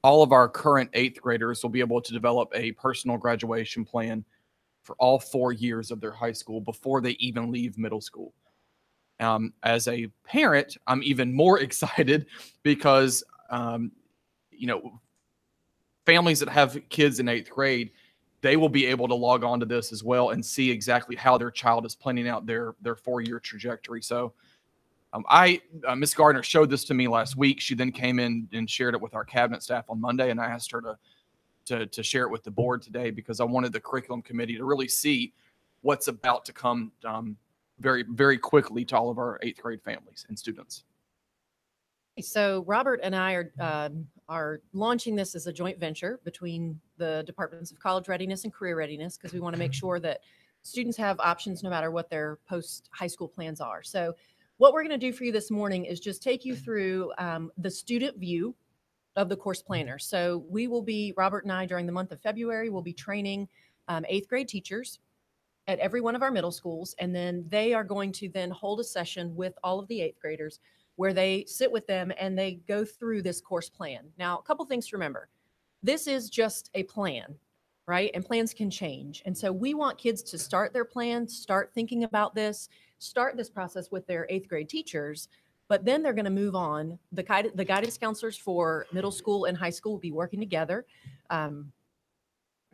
all of our current 8th graders will be able to develop a personal graduation plan for all 4 years of their high school before they even leave middle school. As a parent, I'm even more excited because, families that have kids in 8th grade, they will be able to log on to this as well and see exactly how their child is planning out their 4-year trajectory. So Ms. Gardner showed this to me last week. She then came in and shared it with our cabinet staff on Monday, and I asked her to share it with the board today, because I wanted the curriculum committee to really see what's about to come very, very quickly to all of our 8th grade families and students. So Robert and I are launching this as a joint venture between the Departments of College Readiness and Career Readiness, because we want to make sure that students have options no matter what their post-high school plans are. So what we're going to do for you this morning is just take you through the student view of the course planner. So we will be, Robert and I, during the month of February, will be training 8th grade teachers at every one of our middle schools. And then they are going to then hold a session with all of the 8th graders where they sit with them and they go through this course plan. Now, a couple things to remember. This is just a plan, right? And plans can change. And so we want kids to start their plans, start thinking about this, start this process with their 8th grade teachers, but then they're going to move on. The guidance counselors for middle school and high school will be working together. So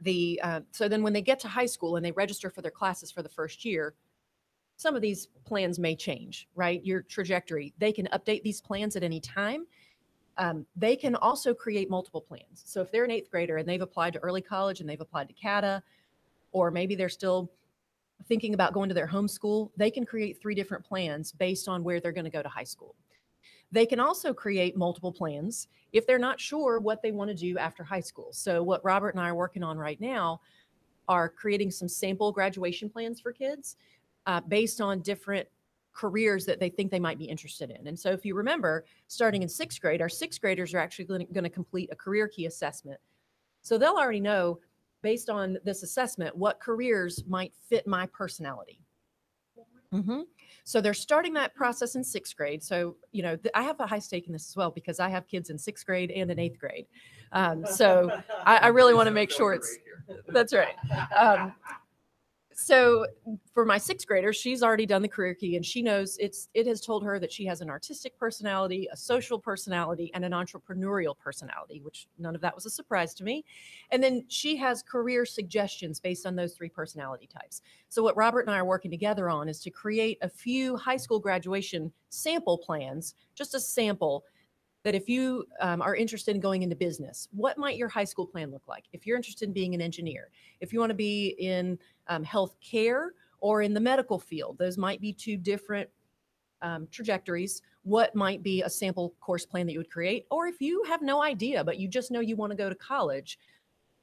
then when they get to high school and they register for their classes for the first year, some of these plans may change, right? Your trajectory. They can update these plans at any time. They can also create multiple plans. So if they're an 8th grader and they've applied to early college and they've applied to CATA, or maybe they're still thinking about going to their home school, they can create 3 different plans based on where they're going to go to high school. They can also create multiple plans if they're not sure what they want to do after high school. So what Robert and I are working on right now are creating some sample graduation plans for kids based on different careers that they think they might be interested in. And so if you remember, starting in 6th grade, our 6th graders are actually going to complete a career key assessment. So they'll already know, based on this assessment, what careers might fit my personality. So they're starting that process in 6th grade. So, you know, I have a high stake in this as well, because I have kids in 6th grade and in 8th grade. So I really want to make sure it's, that's right. So for my 6th grader, she's already done the career key, and she knows it has told her that she has an artistic personality, a social personality, and an entrepreneurial personality, which none of that was a surprise to me. And then she has career suggestions based on those 3 personality types. So what Robert and I are working together on is to create a few high school graduation sample plans, just a sample, that if you are interested in going into business, what might your high school plan look like? If you're interested in being an engineer, if you want to be in health care or in the medical field, those might be 2 different trajectories. What might be a sample course plan that you would create? Or if you have no idea, but you just know you want to go to college,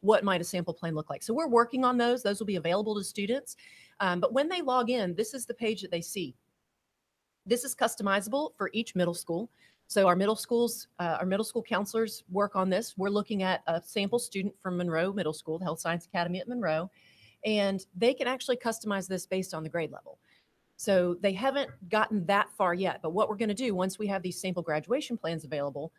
what might a sample plan look like? So we're working on those. Those will be available to students. But when they log in, this is the page that they see. This is customizable for each middle school. So our middle school counselors work on this. We're looking at a sample student from Monroe Middle School, the Health Science Academy at Monroe, and they can actually customize this based on the grade level. So they haven't gotten that far yet, but what we're going to do once we have these sample graduation plans available,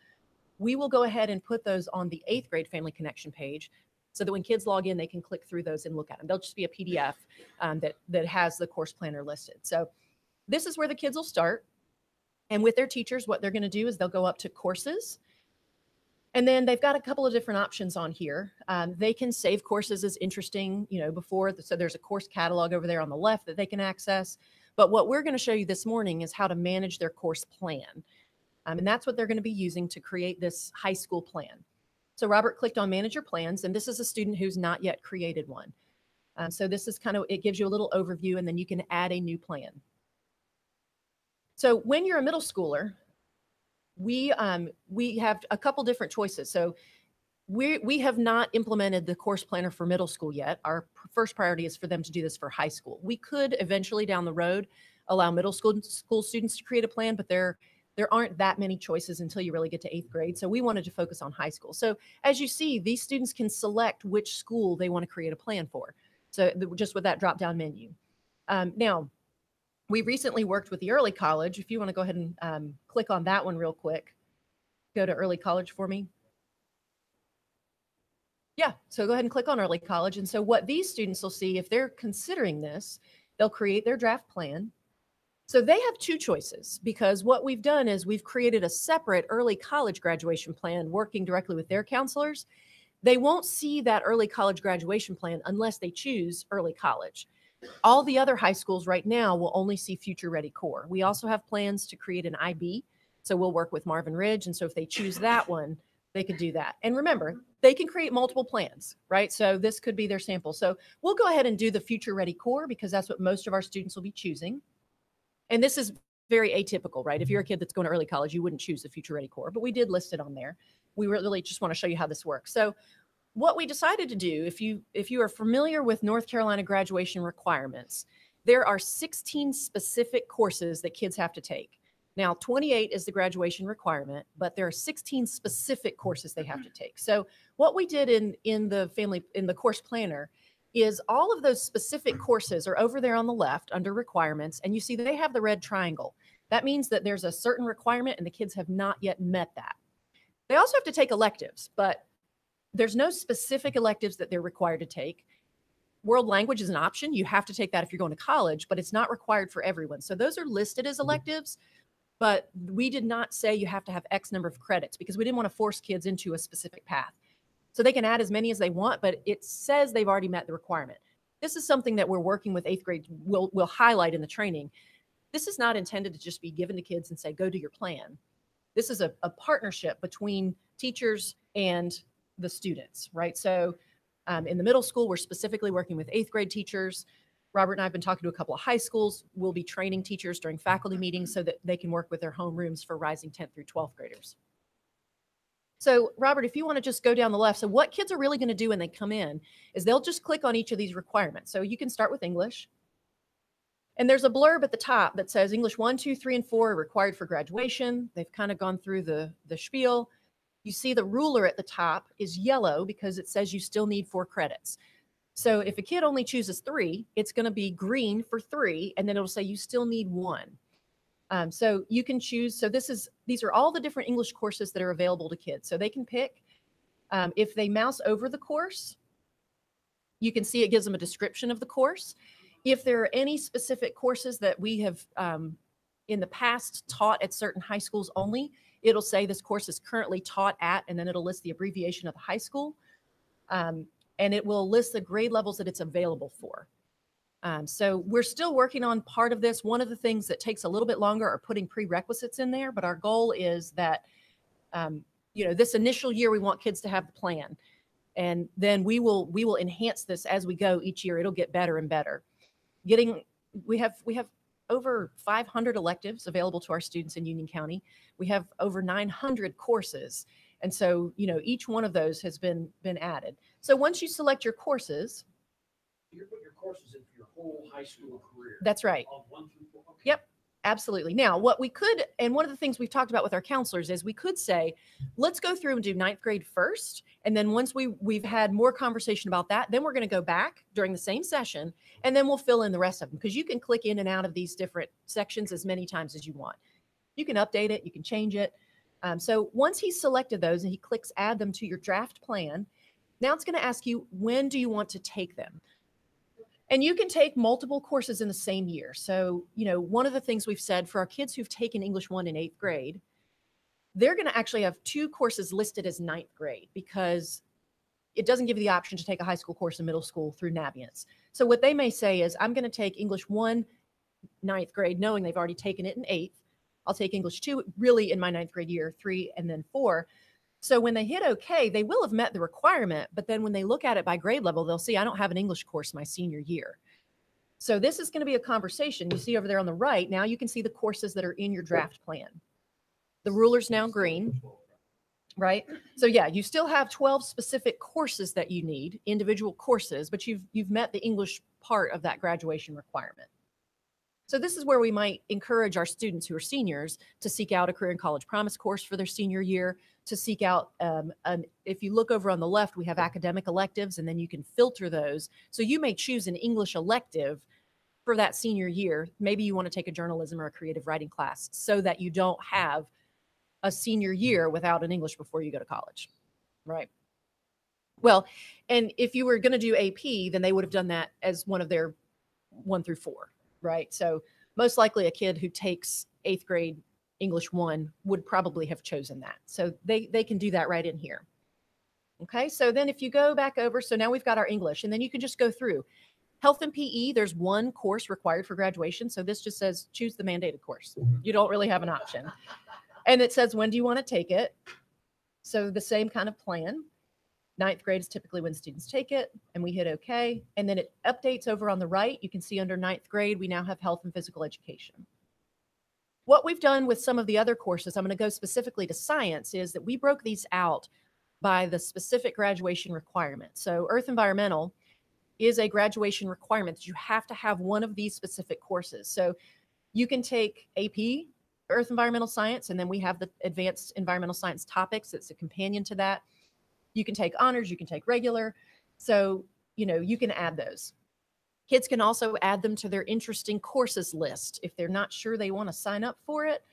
we will go ahead and put those on the 8th grade Family Connection page, so that when kids log in, they can click through those and look at them. They'll just be a PDF that has the course planner listed. So this is where the kids will start. And with their teachers, what they're going to do is they'll go up to courses. And then they've got a couple of different options on here. They can save courses as interesting, you know, before. So there's a course catalog over there on the left that they can access. But what we're going to show you this morning is how to manage their course plan. And that's what they're going to be using to create this high school plan. So Robert clicked on Manage Your Plans, and this is a student who's not yet created one. So this is kind of, it gives you a little overview, and then you can add a new plan. So when you're a middle schooler, we have a couple different choices. So we have not implemented the course planner for middle school yet. Our first priority is for them to do this for high school. We could eventually down the road allow middle school students to create a plan, but there aren't that many choices until you really get to 8th grade. So we wanted to focus on high school. So as you see, these students can select which school they want to create a plan for. So just with that drop-down menu. Now, we recently worked with the early college. If you want to go ahead and click on that one real quick, go to early college for me. Yeah, so go ahead and click on early college. And so what these students will see, if they're considering this, they'll create their draft plan. So they have 2 choices, because what we've done is we've created a separate early college graduation plan working directly with their counselors. They won't see that early college graduation plan unless they choose early college. All the other high schools right now will only see Future Ready Core. We also have plans to create an IB. So we'll work with Marvin Ridge. And so if they choose that one, they could do that. And remember, they can create multiple plans, right? So this could be their sample. So we'll go ahead and do the Future Ready Core, because that's what most of our students will be choosing. And this is very atypical, right? If you're a kid that's going to early college, you wouldn't choose the Future Ready Core, but we did list it on there. We really just want to show you how this works. So what we decided to do, if you are familiar with North Carolina graduation requirements, there are 16 specific courses that kids have to take. Now, 28 is the graduation requirement, but there are 16 specific courses they have to take. So what we did in the course planner is all of those specific courses are over there on the left under requirements, and you see they have the red triangle. That means that there's a certain requirement and the kids have not yet met that. They also have to take electives, but there's no specific electives that they're required to take. World language is an option. You have to take that if you're going to college, but it's not required for everyone. So those are listed as electives, but we did not say you have to have X number of credits, because we didn't want to force kids into a specific path. So they can add as many as they want, but it says they've already met the requirement. This is something that we're working with 8th grade. We'll highlight in the training. This is not intended to just be given to kids and say, go do your plan. This is a partnership between teachers and the students, right? So in the middle school, we're specifically working with 8th grade teachers. Robert and I have been talking to a couple of high schools. We'll be training teachers during faculty meetings so that they can work with their homerooms for rising 10th through 12th graders. So Robert, if you want to just go down the left, so what kids are really going to do when they come in is they'll just click on each of these requirements. So you can start with English. And there's a blurb at the top that says English 1, 2, 3, and 4 are required for graduation. They've kind of gone through the spiel. You see the ruler at the top is yellow because it says you still need 4 credits. So if a kid only chooses 3, it's going to be green for 3, and then it'll say you still need 1. So you can choose. So these are all the different English courses that are available to kids. So they can pick. If they mouse over the course, you can see it gives them a description of the course. If there are any specific courses that we have in the past taught at certain high schools only, it'll say this course is currently taught at, and then it'll list the abbreviation of the high school. And it will list the grade levels that it's available for. So we're still working on part of this. One of the things that takes a little bit longer are putting prerequisites in there, but our goal is that, this initial year, we want kids to have the plan. And then we will enhance this as we go each year. It'll get better and better. We have over 500 electives available to our students in Union County. We have over 900 courses. And so, each one of those has been added. So once you select your courses, You put your courses in for your whole high school career. that's right. All 1 through 4. Okay. Yep, absolutely. Now, what we could, and one of the things we've talked about with our counselors is we could say, let's go through and do 9th grade first. And then once we've had more conversation about that, then we're going to go back during the same session, and then we'll fill in the rest of them, because you can click in and out of these different sections as many times as you want. You can update it, you can change it. So once he's selected those and he clicks add them to your draft plan, now it's going to ask you, when do you want to take them? And you can take multiple courses in the same year. So, one of the things we've said for our kids who've taken English 1 in 8th grade, they're going to actually have 2 courses listed as 9th grade, because it doesn't give you the option to take a high school course in middle school through Abeyance. So what they may say is, I'm going to take English 1 9th grade, knowing they've already taken it in 8th. I'll take English 2 really in my 9th grade year, 3, and then 4. So when they hit OK, they will have met the requirement. But then when they look at it by grade level, they'll see I don't have an English course my senior year. So this is going to be a conversation. You see over there on the right, now you can see the courses that are in your draft plan. The ruler's now green, right? So yeah, you still have 12 specific courses that you need, individual courses, but you've met the English part of that graduation requirement. So this is where we might encourage our students who are seniors to seek out a career and college promise course for their senior year, to seek out, if you look over on the left, we have academic electives, and then you can filter those. So you may choose an English elective for that senior year. Maybe you want to take a journalism or a creative writing class, so that you don't have a senior year without an English before you go to college, right? Well, and if you were going to do AP, then they would have done that as one of their 1 through 4. Right. So most likely a kid who takes 8th grade English 1 would probably have chosen that. So they can do that right in here. OK, so then if you go back over, so now we've got our English, and then you can just go through health and PE. There's 1 course required for graduation. So this just says choose the mandated course. You don't really have an option. And it says, when do you want to take it? So the same kind of plan. 9th grade is typically when students take it, and we hit OK. And then it updates over on the right. You can see under 9th grade, we now have health and physical education. What we've done with some of the other courses, I'm going to go specifically to science, is that we broke these out by the specific graduation requirement. So Earth Environmental is a graduation requirement that you have to have one of these specific courses. So you can take AP, Earth Environmental Science, and then we have the Advanced Environmental Science Topics. It's a companion to that. You can take honors, you can take regular. So, you can add those. Kids can also add them to their interesting courses list if they're not sure they want to sign up for it,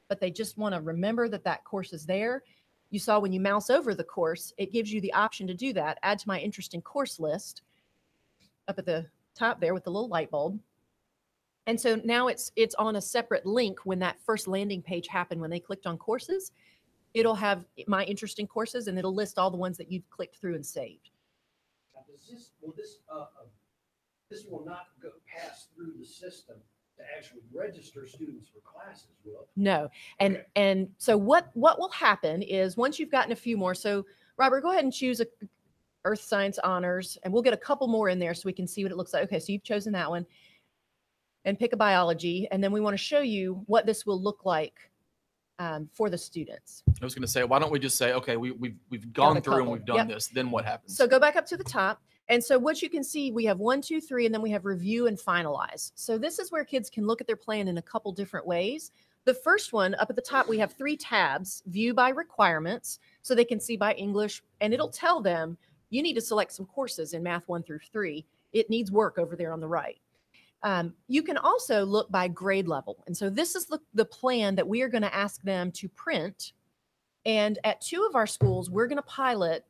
but they just want to remember that that course is there. You saw when you mouse over the course, it gives you the option to do that. Add to my interesting course list up at the top there with the little light bulb. And so now it's on a separate link when that first landing page happened, when they clicked on courses. It'll have my interesting courses, and it'll list all the ones that you've clicked through and saved. Now, this will not go pass through the system to actually register students for classes, will it? No. And so what will happen is, once you've gotten a few more, so Robert, go ahead and choose a Earth Science Honors, and we'll get a couple more in there so we can see what it looks like. Okay, so you've chosen that one, and pick a biology, and then we want to show you what this will look like for the students. I was going to say, why don't we just say, okay, we've gone through and we've done Yep. this. Then what happens? So go back up to the top. And so what you can see, we have 1, 2, 3, and then we have review and finalize. So this is where kids can look at their plan in a couple different ways. The first one up at the top, we have 3 tabs: view by requirements, so they can see by English, and it'll tell them you need to select some courses in math 1 through 3. It needs work over there on the right. You can also look by grade level. And so this is the plan that we are going to ask them to print. And at 2 of our schools, we're going to pilot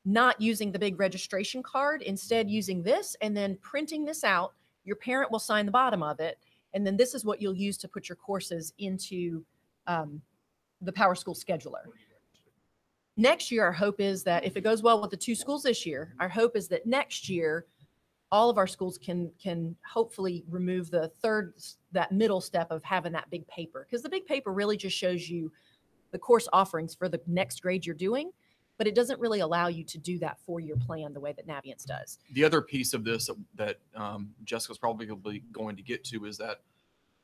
not using the big registration card, instead using this and then printing this out. Your parent will sign the bottom of it. And then this is what you'll use to put your courses into the PowerSchool Scheduler. Next year, our hope is that if it goes well with the 2 schools this year, our hope is that next year, all of our schools can hopefully remove that middle step of having that big paper. Because the big paper really just shows you the course offerings for the next grade you're doing, but it doesn't really allow you to do that 4-year plan the way that Navient does. The other piece of this that Jessica's probably going to get to is that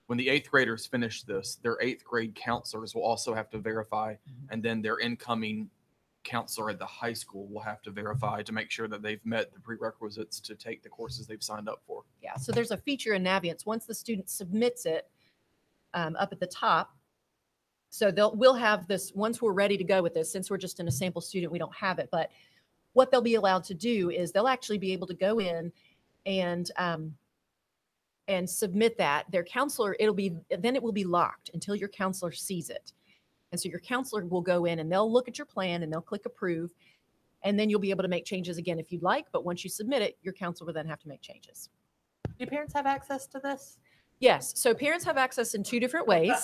when the 8th graders finish this, their 8th grade counselors will also have to verify, and then their incoming counselor at the high school will have to verify to make sure that they've met the prerequisites to take the courses they've signed up for. Yeah, so there's a feature in Naviance once the student submits it up at the top. So we'll have this once we're ready to go with this. Since we're just in a sample student, we don't have it. But what they'll be allowed to do is they'll actually be able to go in and submit that. Their counselor, it will be locked until your counselor sees it. And so your counselor will go in and they'll look at your plan and they'll click approve. And then you'll be able to make changes again if you'd like. But once you submit it, your counselor will then have to make changes. Do parents have access to this? Yes. So parents have access in 2 different ways.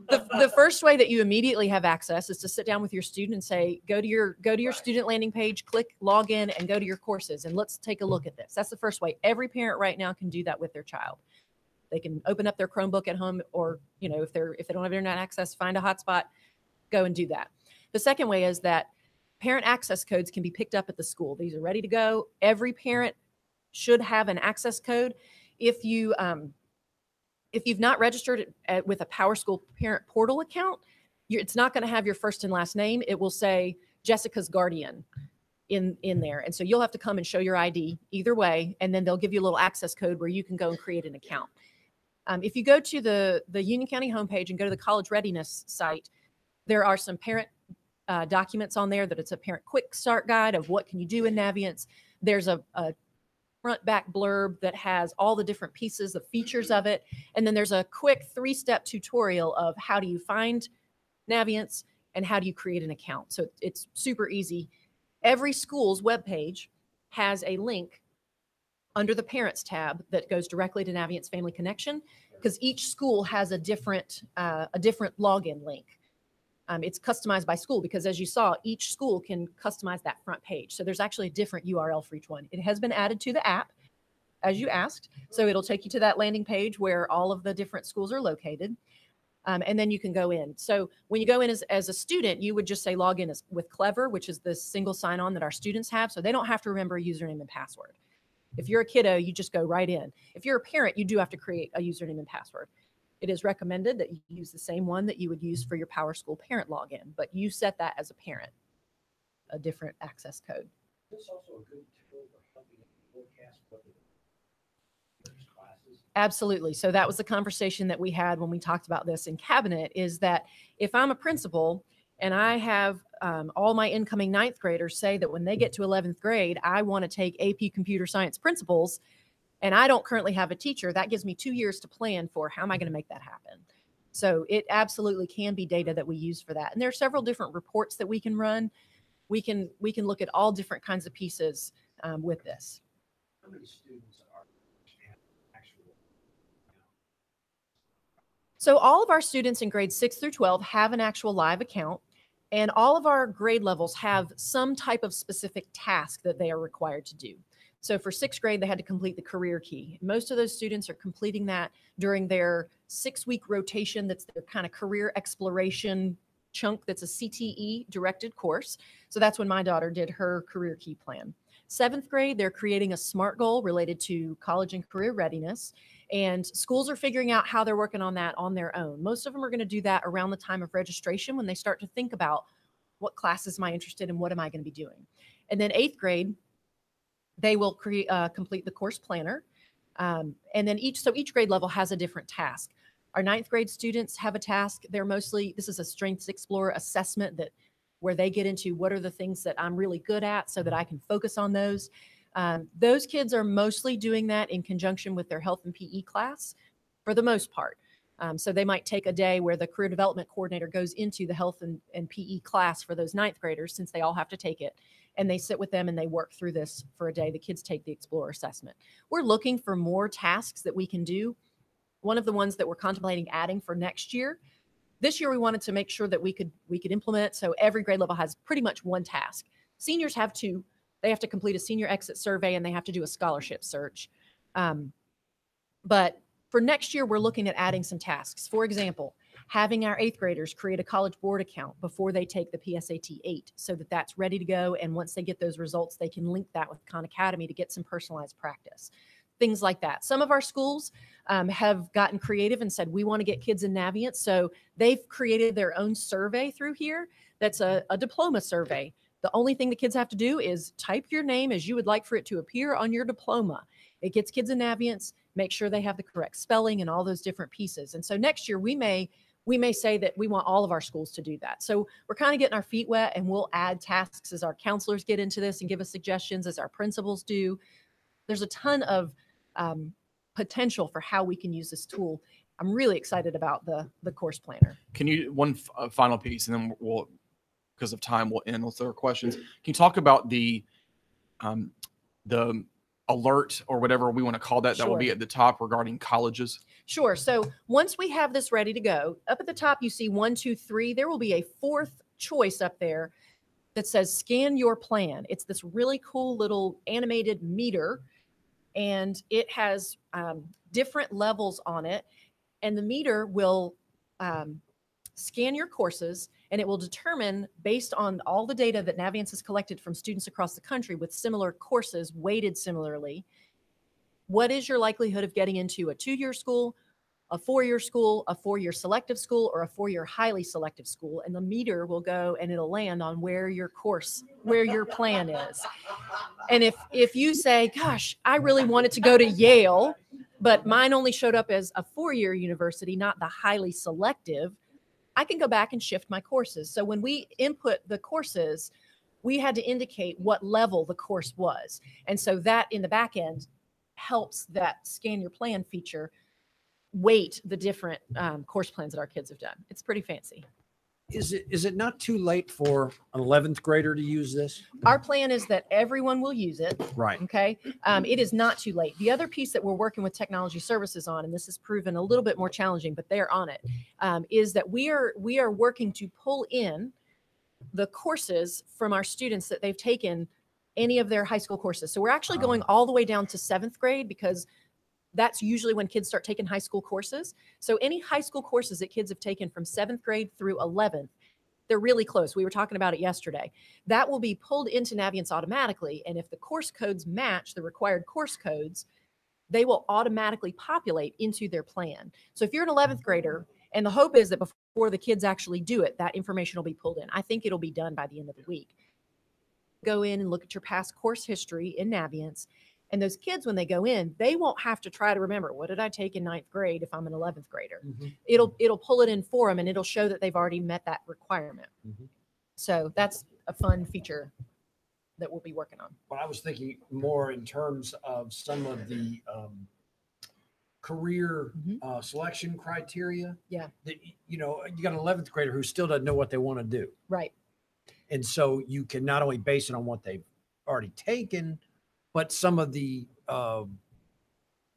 The first way that you immediately have access is to sit down with your student and say, go to your student landing page, click log in, and go to your courses. And let's take a look at this. That's the first way. Every parent right now can do that with their child. They can open up their Chromebook at home, or, if they don't have internet access, find a hotspot, go and do that. The second way is that parent access codes can be picked up at the school. These are ready to go. Every parent should have an access code. If you've not registered with a PowerSchool parent portal account, it's not going to have your first and last name. It will say Jessica's guardian in there. And so you'll have to come and show your ID either way, and then they'll give you a little access code where you can go and create an account. If you go to the Union County homepage and go to the college readiness site, there are some parent documents on there that it's a parent quick start guide of what can you do in Naviance. There's a front back blurb that has all the different pieces, the features of it. And then there's a quick 3-step tutorial of how do you find Naviance and how do you create an account. So it's super easy. Every school's webpage has a link under the Parents tab that goes directly to Naviance Family Connection, because each school has a different login link. It's customized by school because, as you saw, each school can customize that front page. So there's actually a different URL for each one. It has been added to the app, as you asked. So it'll take you to that landing page where all of the different schools are located. And then you can go in. So when you go in as a student, you would just say log in with Clever, which is the single sign-on that our students have. So they don't have to remember a username and password. If you're a kiddo, you just go right in. If you're a parent, you do have to create a username and password. It is recommended that you use the same one that you would use for your PowerSchool parent login, but you set that as a parent, a different access code. This also a good tool for helping forecast what the classes. Absolutely. So that was the conversation that we had when we talked about this in cabinet, is that if I'm a principal and I have all my incoming 9th graders say that when they get to 11th grade, I want to take AP Computer Science Principles, and I don't currently have a teacher, that gives me 2 years to plan for how am I going to make that happen. So it absolutely can be data that we use for that. And there are several different reports that we can run. We can look at all different kinds of pieces with this. How many students are actual? So all of our students in grades 6 through 12 have an actual live account, and all of our grade levels have some type of specific task that they are required to do. So for 6th grade, they had to complete the career key. Most of those students are completing that during their 6-week rotation. That's their kind of career exploration chunk. That's a CTE directed course. So that's when my daughter did her career key plan. 7th grade, they're creating a SMART goal related to college and career readiness. And schools are figuring out how they're working on that on their own. Most of them are going to do that around the time of registration when they start to think about what classes am I interested in, what am I going to be doing. And then 8th grade, they will complete the course planner. And then each grade level has a different task. Our 9th grade students have a task. This is a Strengths Explorer assessment where they get into what are the things that I'm really good at so that I can focus on those. Those kids are mostly doing that in conjunction with their health and PE class for the most part. So they might take a day where the career development coordinator goes into the health and PE class for those 9th graders, since they all have to take it, and they sit with them and they work through this for a day. The kids take the Explorer assessment. We're looking for more tasks that we can do. One of the ones that we're contemplating adding for next year, this year we wanted to make sure that we could implement, so every grade level has pretty much one task. Seniors have two. They have to complete a senior exit survey and they have to do a scholarship search. But for next year, we're looking at adding some tasks. For example, having our 8th graders create a College Board account before they take the PSAT 8 so that that's ready to go. And once they get those results, they can link that with Khan Academy to get some personalized practice. Things like that. Some of our schools have gotten creative and said, we want to get kids in Navient. So they've created their own survey through here. That's a diploma survey. The only thing the kids have to do is type your name as you would like for it to appear on your diploma. It gets kids in Navients, make sure they have the correct spelling and all those different pieces. And so next year we may say that we want all of our schools to do that. So we're kind of getting our feet wet, and we'll add tasks as our counselors get into this and give us suggestions, as our principals do. There's a ton of potential for how we can use this tool. I'm really excited about the course planner. Can you, one final piece, and then we'll, because of time, we'll end with our questions. Can you talk about the alert, or whatever we want to call that, that will be at the top regarding colleges? Sure. So once we have this ready to go, up at the top, you see 1, 2, 3. There will be a 4th choice up there that says scan your plan. It's this really cool little animated meter, and it has different levels on it. And the meter will scan your courses, and it will determine, based on all the data that Navient has collected from students across the country with similar courses weighted similarly, what is your likelihood of getting into a 2-year school, a 4-year school, a 4-year selective school, or a 4-year highly selective school. And the meter will go and it'll land on where your plan is. And if you say, gosh, I really wanted to go to Yale, but mine only showed up as a 4-year university, not the highly selective, I can go back and shift my courses. So when we input the courses, we had to indicate what level the course was. And so that in the back end helps that scan your plan feature weight the different course plans that our kids have done. It's pretty fancy. Is it not too late for an 11th grader to use this? Our plan is that everyone will use it. Right. Okay. It is not too late. The other piece that we're working with technology services on, and this has proven a little bit more challenging, but they're on it, is that we are working to pull in the courses from our students that they've taken any of their high school courses. So we're actually going all the way down to 7th grade, because that's usually when kids start taking high school courses. So any high school courses that kids have taken from 7th grade through 11th, they're really close. We were talking about it yesterday. That will be pulled into Naviance automatically. And if the course codes match the required course codes, they will automatically populate into their plan. So if you're an 11th grader, and the hope is that before the kids actually do it, that information will be pulled in. I think it'll be done by the end of the week. Go in and look at your past course history in Naviance. And those kids, when they go in, they won't have to try to remember, what did I take in 9th grade if I'm an 11th grader? Mm-hmm. It'll pull it in for them, and it'll show that they've already met that requirement. Mm-hmm. So that's a fun feature that we'll be working on. But I was thinking more in terms of some of the career selection criteria. Yeah. That, you got an 11th grader who still doesn't know what they want to do. Right. And so you can not only base it on what they've already taken, but some of the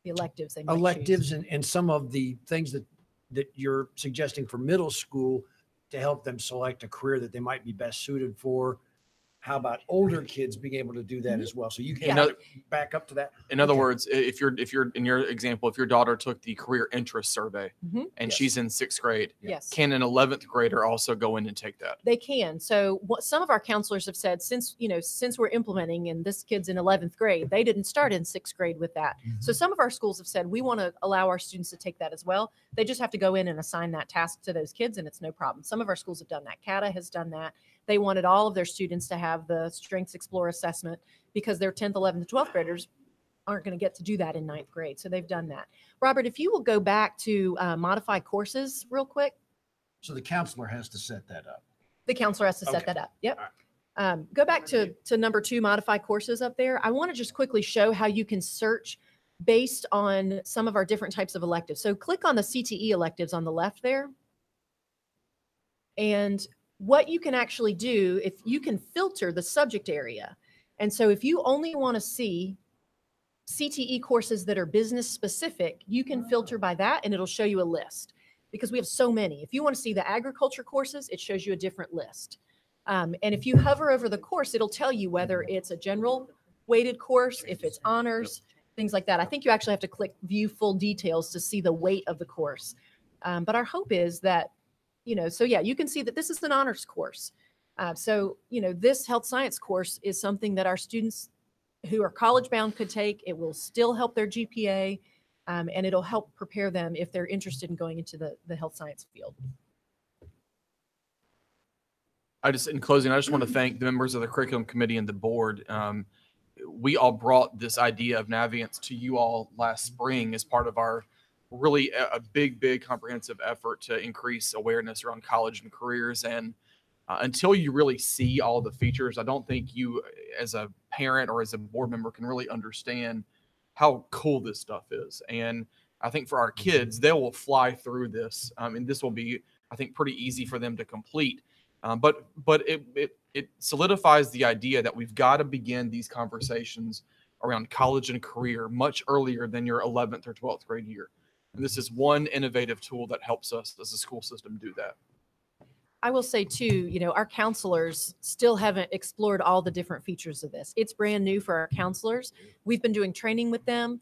electives they electives and some of the things that you're suggesting for middle school to help them select a career that they might be best suited for. How about older kids being able to do that as well? So you can back up to that. In other words, if you're in your example, if your daughter took the career interest survey and she's in 6th grade, can an 11th grader also go in and take that? They can. So what some of our counselors have said, since we're implementing, and this kid's in 11th grade, they didn't start in 6th grade with that. So some of our schools have said, we want to allow our students to take that as well. They just have to go in and assign that task to those kids, and it's no problem. Some of our schools have done that. CATA has done that. they wanted all of their students to have the Strengths Explore assessment because their 10th, 11th, and 12th graders aren't going to get to do that in 9th grade. So they've done that. Robert, if you will go back to modify courses real quick. So the counselor has to set that up. The counselor has to set Okay. that up. Yep. Go back to number 2, modify courses up there. I want to just quickly show how you can search based on some of our different types of electives. So click on the CTE electives on the left there. And what you can actually do, if you can filter the subject area. And so if you only want to see CTE courses that are business specific, you can filter by that and it'll show you a list because we have so many. If you want to see the agriculture courses, it shows you a different list. And if you hover over the course, it'll tell you whether it's a general weighted course, if it's honors, things like that. I think you actually have to click view full details to see the weight of the course. But our hope is that, so yeah, you can see that this is an honors course. So, this health science course is something that our students who are college bound could take. It will still help their GPA, and it'll help prepare them if they're interested in going into the health science field. In closing, I just want to thank the members of the curriculum committee and the board. We all brought this idea of Navient to you all last spring as part of our really a big comprehensive effort to increase awareness around college and careers. And until you really see all the features, I don't think you as a parent or as a board member can really understand how cool this stuff is. And I think for our kids, they will fly through this. And this will be, I think, pretty easy for them to complete. But it solidifies the idea that we've got to begin these conversations around college and career much earlier than your 11th or 12th grade year. And this is one innovative tool that helps us as a school system do that. I will say too, our counselors still haven't explored all the different features of this. It's brand new for our counselors. We've been doing training with them.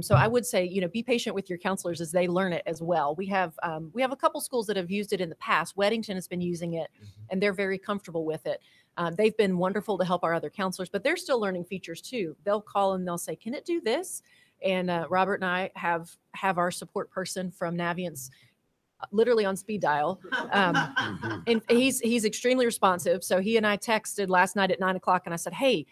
So I would say, be patient with your counselors as they learn it as well. We have a couple schools that have used it in the past. Weddington has been using it and they're very comfortable with it. They've been wonderful to help our other counselors, but they're still learning features too. They'll call and they'll say, can it do this? And Robert and I have our support person from Navient's literally on speed dial. And he's extremely responsive. So he and I texted last night at 9:00 and I said, hey,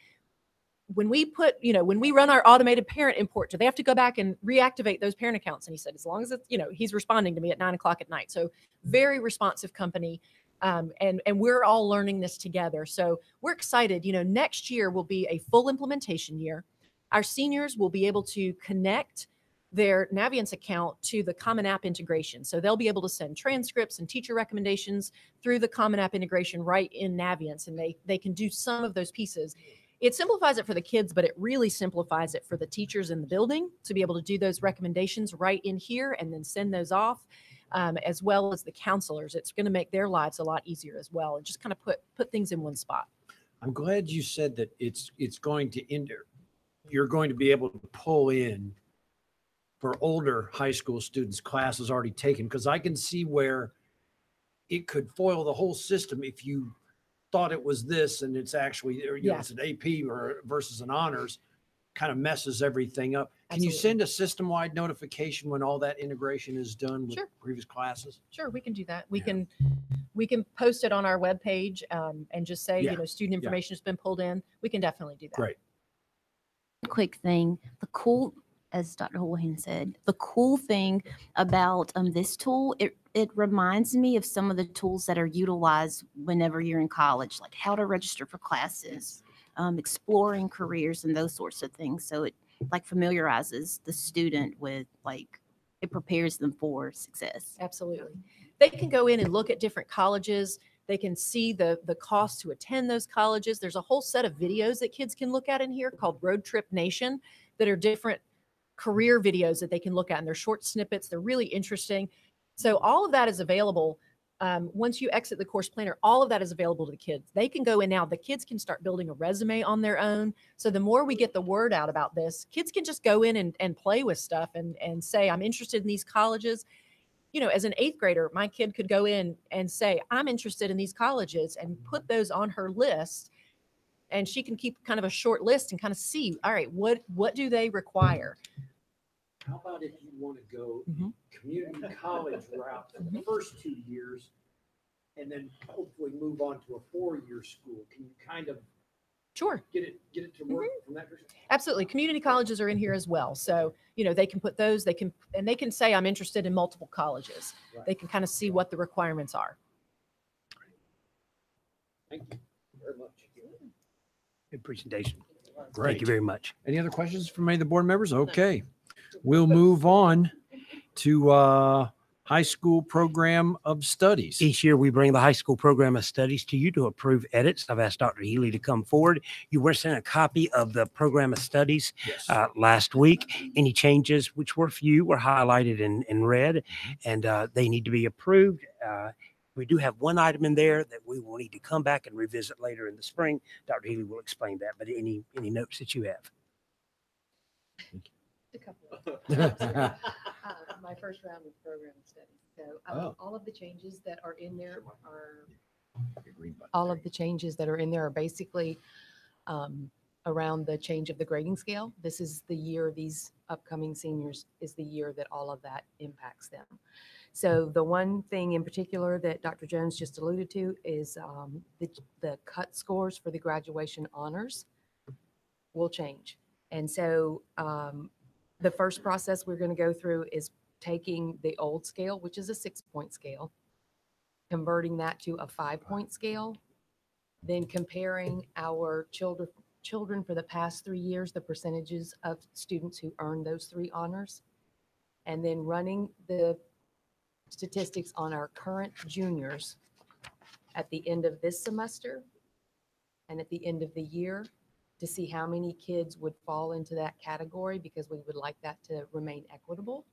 when we run our automated parent import, do they have to go back and reactivate those parent accounts? And he said, as long as it's, he's responding to me at 9:00 at night. So very responsive company. And we're all learning this together. So we're excited. Next year will be a full implementation year. Our seniors will be able to connect their Naviance account to the Common App integration. So they'll be able to send transcripts and teacher recommendations through the Common App integration right in Naviance. And they can do some of those pieces. It simplifies it for the kids, but it really simplifies it for the teachers in the building to be able to do those recommendations right in here and then send those off, as well as the counselors. It's going to make their lives a lot easier as well and just kind of put things in one spot. I'm glad you said that it's going to you're going to be able to pull in for older high school students classes already taken, because I can see where it could foil the whole system if you thought it was this and it's actually, it's an AP or versus an honors, kind of messes everything up. Can Absolutely. you send a system-wide notification when all that integration is done with Sure. previous classes? Sure, we can do that. We can post it on our webpage and just say, student information has been pulled in. We can definitely do that. Great. Quick thing, as Dr. Houlihan said, the cool thing about this tool, it reminds me of some of the tools that are utilized whenever you're in college, like how to register for classes, exploring careers and those sorts of things. So it familiarizes the student with it prepares them for success. Absolutely. They can go in and look at different colleges. They can see the cost to attend those colleges. There's a whole set of videos that kids can look at in here called Road Trip Nation that are different career videos that they can look at, and they're short snippets. They're really interesting. So all of that is available. Once you exit the course planner, all of that is available to the kids. They can go in now. The kids can start building a resume on their own. So the more we get the word out about this, kids can just go in and play with stuff and say, I'm interested in these colleges. As an 8th grader, my kid could go in and say, I'm interested in these colleges and put those on her list. And she can keep kind of a short list and kind of see, all right, what do they require? How about if you want to go community college route for the first 2 years, and then hopefully move on to a 4-year school? Can you kind of Sure. get it to work from that perspective? Absolutely. Community colleges are in here as well. So, they can put those, they can say, I'm interested in multiple colleges. Right. They can kind of see what the requirements are. Thank you very much. Good presentation. Great. Thank you very much. Any other questions from any of the board members? Okay. We'll move on to high school program of studies. Each year, we bring the high school program of studies to you to approve edits. I've asked Dr. Healy to come forward. You were sent a copy of the program of studies Yes. last week. Any changes, which were few, were highlighted in red, and they need to be approved. We do have one item in there that we will need to come back and revisit later in the spring. Dr. Healy will explain that, but any notes that you have? A couple. My first round of program studies. So Oh. all of the changes that are in there are basically around the change of the grading scale. This is the year these upcoming seniors is the year that all of that impacts them. So the one thing in particular that Dr. Jones just alluded to is the cut scores for the graduation honors will change. And so the first process we're going to go through is taking the old scale, which is a 6-point scale, converting that to a 5-point scale, then comparing our children for the past 3 years, the percentages of students who earned those 3 honors, and then running the statistics on our current juniors at the end of this semester and at the end of the year to see how many kids would fall into that category, because we would like that to remain equitable.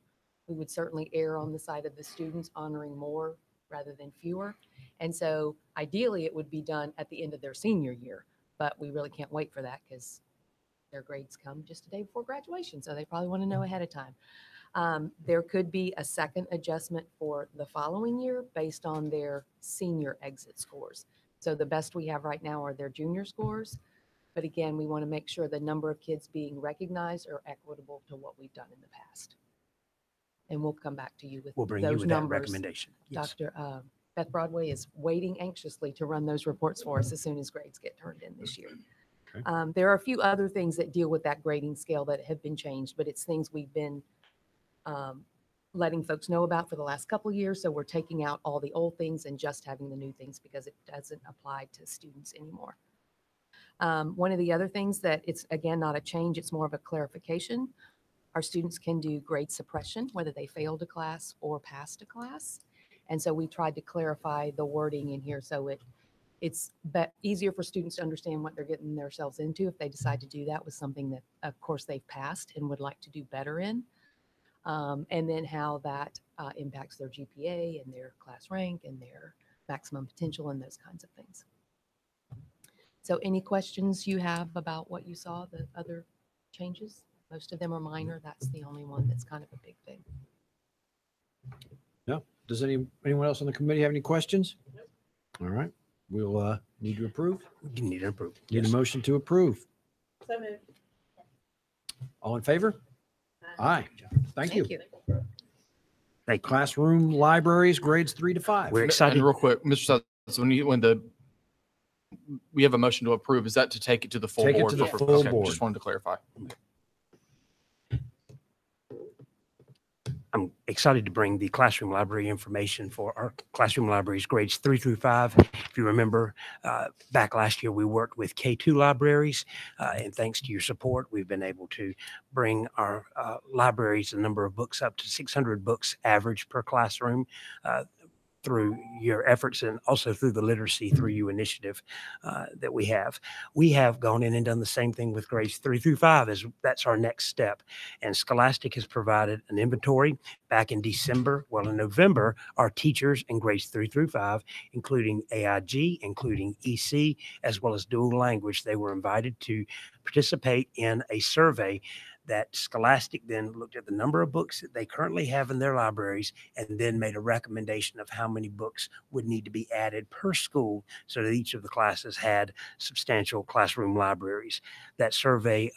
We would certainly err on the side of the students honoring more rather than fewer. And so ideally it would be done at the end of their senior year, but we really can't wait for that because their grades come just a day before graduation. So they probably want to know ahead of time. There could be a second adjustment for the following year based on their senior exit scores. So the best we have right now are their junior scores. But again, we want to make sure the number of kids being recognized are equitable to what we've done in the past. And we'll come back to you with We'll bring you those with that numbers. recommendation. Yes. Dr. Beth Broadway is waiting anxiously to run those reports for us as soon as grades get turned in this year. Okay. There are a few other things that deal with that grading scale that have been changed, but it's things we've been letting folks know about for the last couple of years. So we're taking out all the old things and just having the new things because it doesn't apply to students anymore. One of the other things that it's, again, not a change, it's more of a clarification. Our students can do grade suppression, whether they failed a class or passed a class. And so we tried to clarify the wording in here so it's easier for students to understand what they're getting themselves into if they decide to do that with something that, of course, they've passed and would like to do better in. And then how that impacts their GPA and their class rank and their maximum potential and those kinds of things. So any questions you have about what you saw, the other changes? Most of them are minor. That's the only one that's kind of a big thing. No. Does anyone else on the committee have any questions? All right. We'll need to approve. You need to approve. Need a motion to approve. So moved. All in favor? Aye. Thank you. Thank you. Classroom libraries, grades 3 to 5. We're excited. And real quick, Mr. Sutton, when we have a motion to approve, is that to take it to the full Take it board? to the for- full okay, board. Just wanted to clarify. I'm excited to bring the classroom library information for our classroom libraries, grades 3 through 5. If you remember, back last year, we worked with K2 libraries, and thanks to your support, we've been able to bring our libraries, the number of books up to 600 books average per classroom through your efforts and also through the Literacy Through You initiative that we have. We have gone in and done the same thing with grades 3 through 5 as that's our next step. And Scholastic has provided an inventory back in December. Well, in November, our teachers in grades 3 through 5, including AIG, including EC, as well as dual language, they were invited to participate in a survey that Scholastic then looked at the number of books that they currently have in their libraries and then made a recommendation of how many books would need to be added per school so that each of the classes had substantial classroom libraries. That survey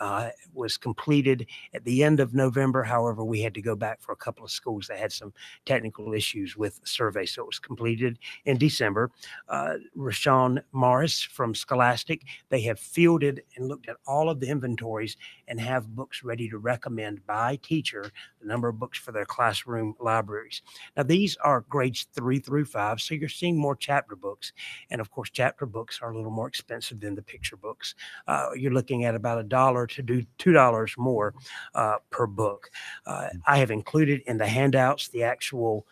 was completed at the end of November. However, we had to go back for a couple of schools that had some technical issues with the survey. So it was completed in December. Rashawn Morris from Scholastic, they have fielded and looked at all of the inventories and have books ready to recommend by teacher the number of books for their classroom libraries. Now, these are grades 3 through 5, so you're seeing more chapter books. And of course, chapter books are a little more expensive than the picture books. You're looking at about $1 to $2 more per book. I have included in the handouts the actual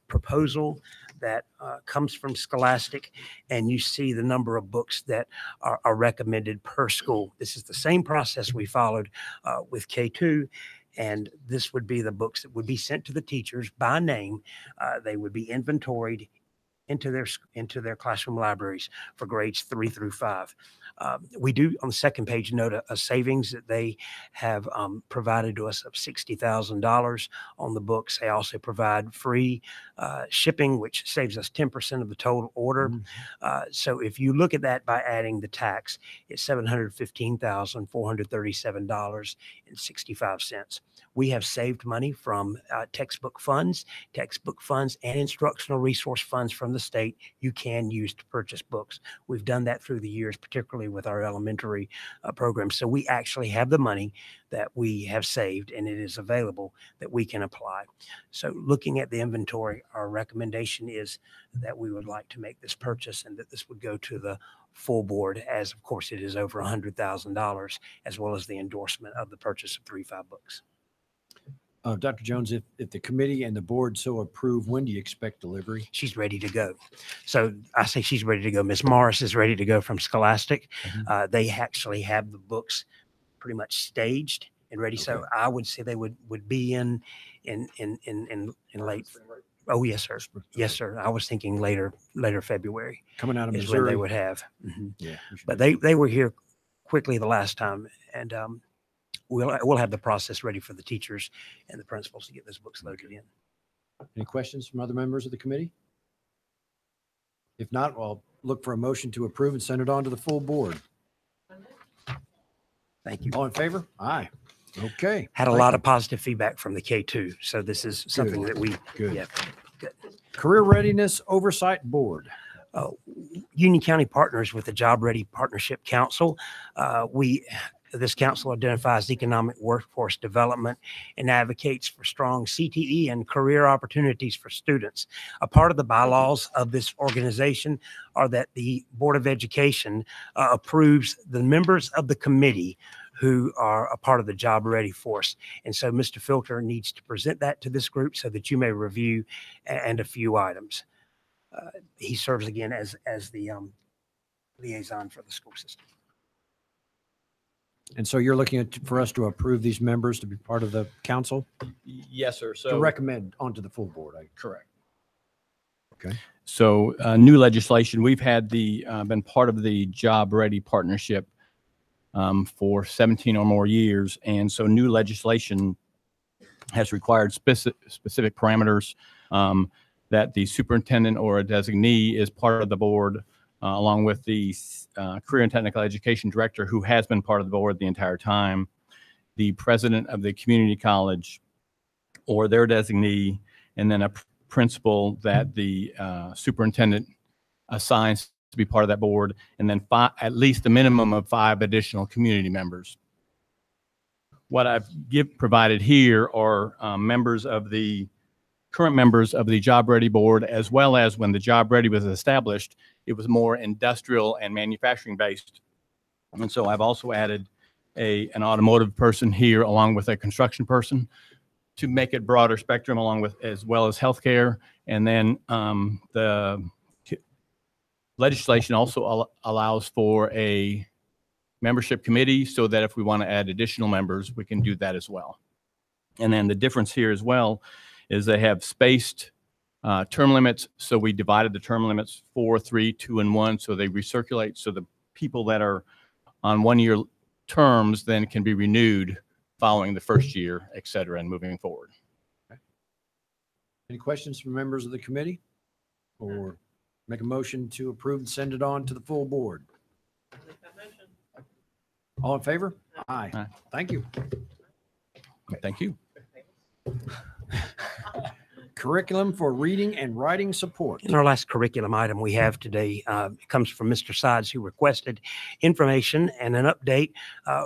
proposal that comes from Scholastic, and you see the number of books that are recommended per school. This is the same process we followed with K2, and this would be the books that would be sent to the teachers by name. They would be inventoried into their classroom libraries for grades 3 through 5. We do on the second page note a savings that they have provided to us of $60,000 on the books. They also provide free shipping, which saves us 10% of the total order. So if you look at that by adding the tax, it's $715,437.65. We have saved money from textbook funds, and instructional resource funds from the state you can use to purchase books. We've done that through the years, particularly with our elementary program. So we actually have the money that we have saved, and it is available that we can apply. So looking at the inventory, our recommendation is that we would like to make this purchase and that this would go to the full board, as of course it is over $100,000, as well as the endorsement of the purchase of 3-5 books. Dr. Jones, if the committee and the board so approve, when do you expect delivery? She's ready to go. So I say she's ready to go. Ms. Morris is ready to go from Scholastic. They actually have the books pretty much staged and ready. Okay. So I would say they would be in late. Oh, yes, sir. Yes, sir. I was thinking later February. Coming out of is Missouri. When they would have. Yeah. But they were here quickly the last time, and we'll have the process ready for the teachers and the principals to get those books loaded in. Any questions from other members of the committee? If not, I'll look for a motion to approve and send it on to the full board. Thank you. All in favor? Aye. Okay. Had a lot of positive feedback from the K2. So this is something that we, Good. yeah. Good. Career Readiness Oversight Board. Union County partners with the Job Ready Partnership Council. This council identifies economic workforce development and advocates for strong CTE and career opportunities for students. A part of the bylaws of this organization are that the Board of Education approves the members of the committee who are a part of the Job Ready force. And so Mr. Filter needs to present that to this group so that you may review and a few items. He serves again as the liaison for the school system. And so you're looking for us to approve these members to be part of the council? Yes, sir. To So recommend onto the full board. correct. Okay. So new legislation. We've had been part of the Job Ready Partnership for 17 or more years, and so new legislation has required specific parameters that the superintendent or a designee is part of the board, along with the career and technical education director, who has been part of the board the entire time, the president of the community college or their designee, and then a principal that the superintendent assigns to be part of that board, and then at least a minimum of 5 additional community members. What I've provided here are current members of the Job Ready Board, as well as when the Job Ready was established, it was more industrial and manufacturing based. And so I've also added an automotive person here along with a construction person to make it broader spectrum, along with as well as healthcare. And then the legislation also allows for a membership committee so that if we want to add additional members, we can do that as well. And then the difference here as well is they have spaced term limits. So we divided the term limits 4, 3, 2, and 1. So they recirculate. So the people that are on 1-year terms then can be renewed following the first year, et cetera, and moving forward. Any questions from members of the committee? Or make a motion to approve and send it on to the full board? All in favor? Aye. Aye. Thank you. Thank you. Curriculum for reading and writing support. In our last curriculum item we have today, it comes from Mr. Sides, who requested information and an update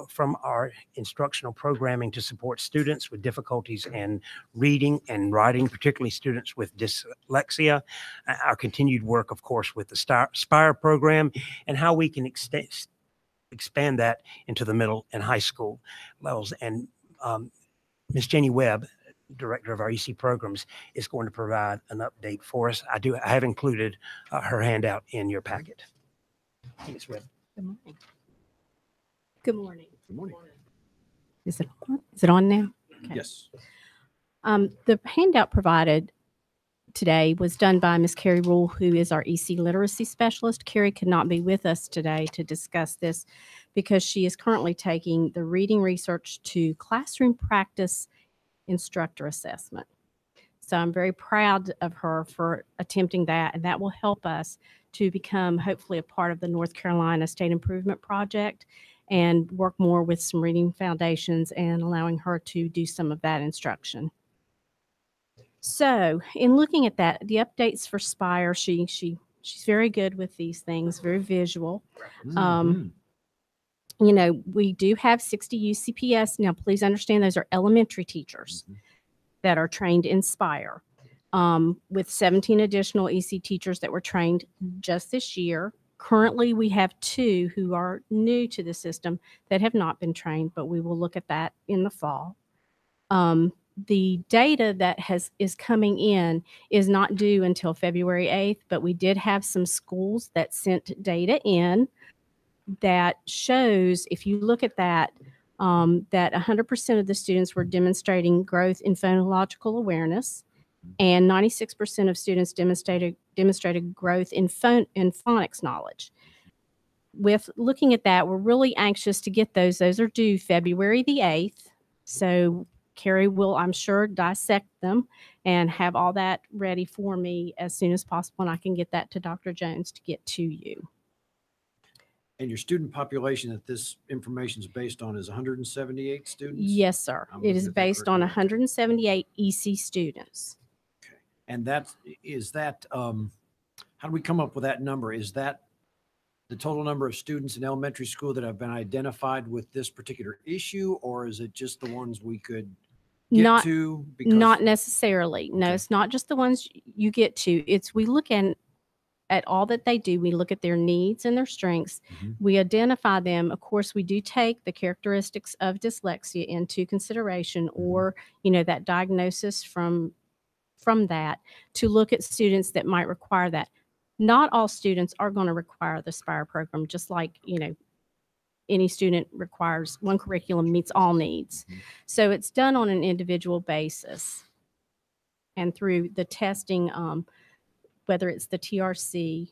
from our instructional programming to support students with difficulties in reading and writing, particularly students with dyslexia. Our continued work, of course, with the SPIRE program, and how we can expand that into the middle and high school levels. And Ms. Jenny Webb, director of our EC programs, is going to provide an update for us. I have included her handout in your packet. Ms. Webb. Good morning. Good morning. Good morning. Is it on? Is it on now? Okay. Yes. The handout provided today was done by Ms. Carrie Rule, who is our EC literacy specialist. Carrie could not be with us today to discuss this because she is currently taking the reading research to classroom practice instructor assessment. So I'm very proud of her for attempting that, and that will help us to become hopefully a part of the North Carolina State Improvement Project and work more with some reading foundations and allowing her to do some of that instruction. So in looking at that, the updates for SPIRE, she's very good with these things, very visual. You know, we do have 60 UCPS. Now, please understand those are elementary teachers that are trained in SPIRE, with 17 additional EC teachers that were trained just this year. Currently, we have 2 who are new to the system that have not been trained, but we will look at that in the fall. The data that is coming in is not due until February 8th, but we did have some schools that sent data in that shows, if you look at that, that 100% of the students were demonstrating growth in phonological awareness, and 96% of students demonstrated growth in phonics knowledge. With looking at that, we're really anxious to get those. Those are due February the 8th. So Carrie will, I'm sure, dissect them and have all that ready for me as soon as possible, and I can get that to Dr. Jones to get to you. And your student population that this information is based on is 178 students? Yes, sir. I'm It looking is at that based on curriculum. 178 EC students. Okay. And how do we come up with that number? Is that the total number of students in elementary school that have been identified with this particular issue, or is it just the ones we could get Not, to? not necessarily. No, Okay. it's not just the ones you get to. It's we look at all that they do. We look at their needs and their strengths. We identify them. Of course, we do take the characteristics of dyslexia into consideration, or, you know, that diagnosis from that, to look at students that might require that. Not all students are going to require the SPIRE program, just like, you know, any student requires one curriculum meets all needs. So it's done on an individual basis and through the testing, whether it's the TRC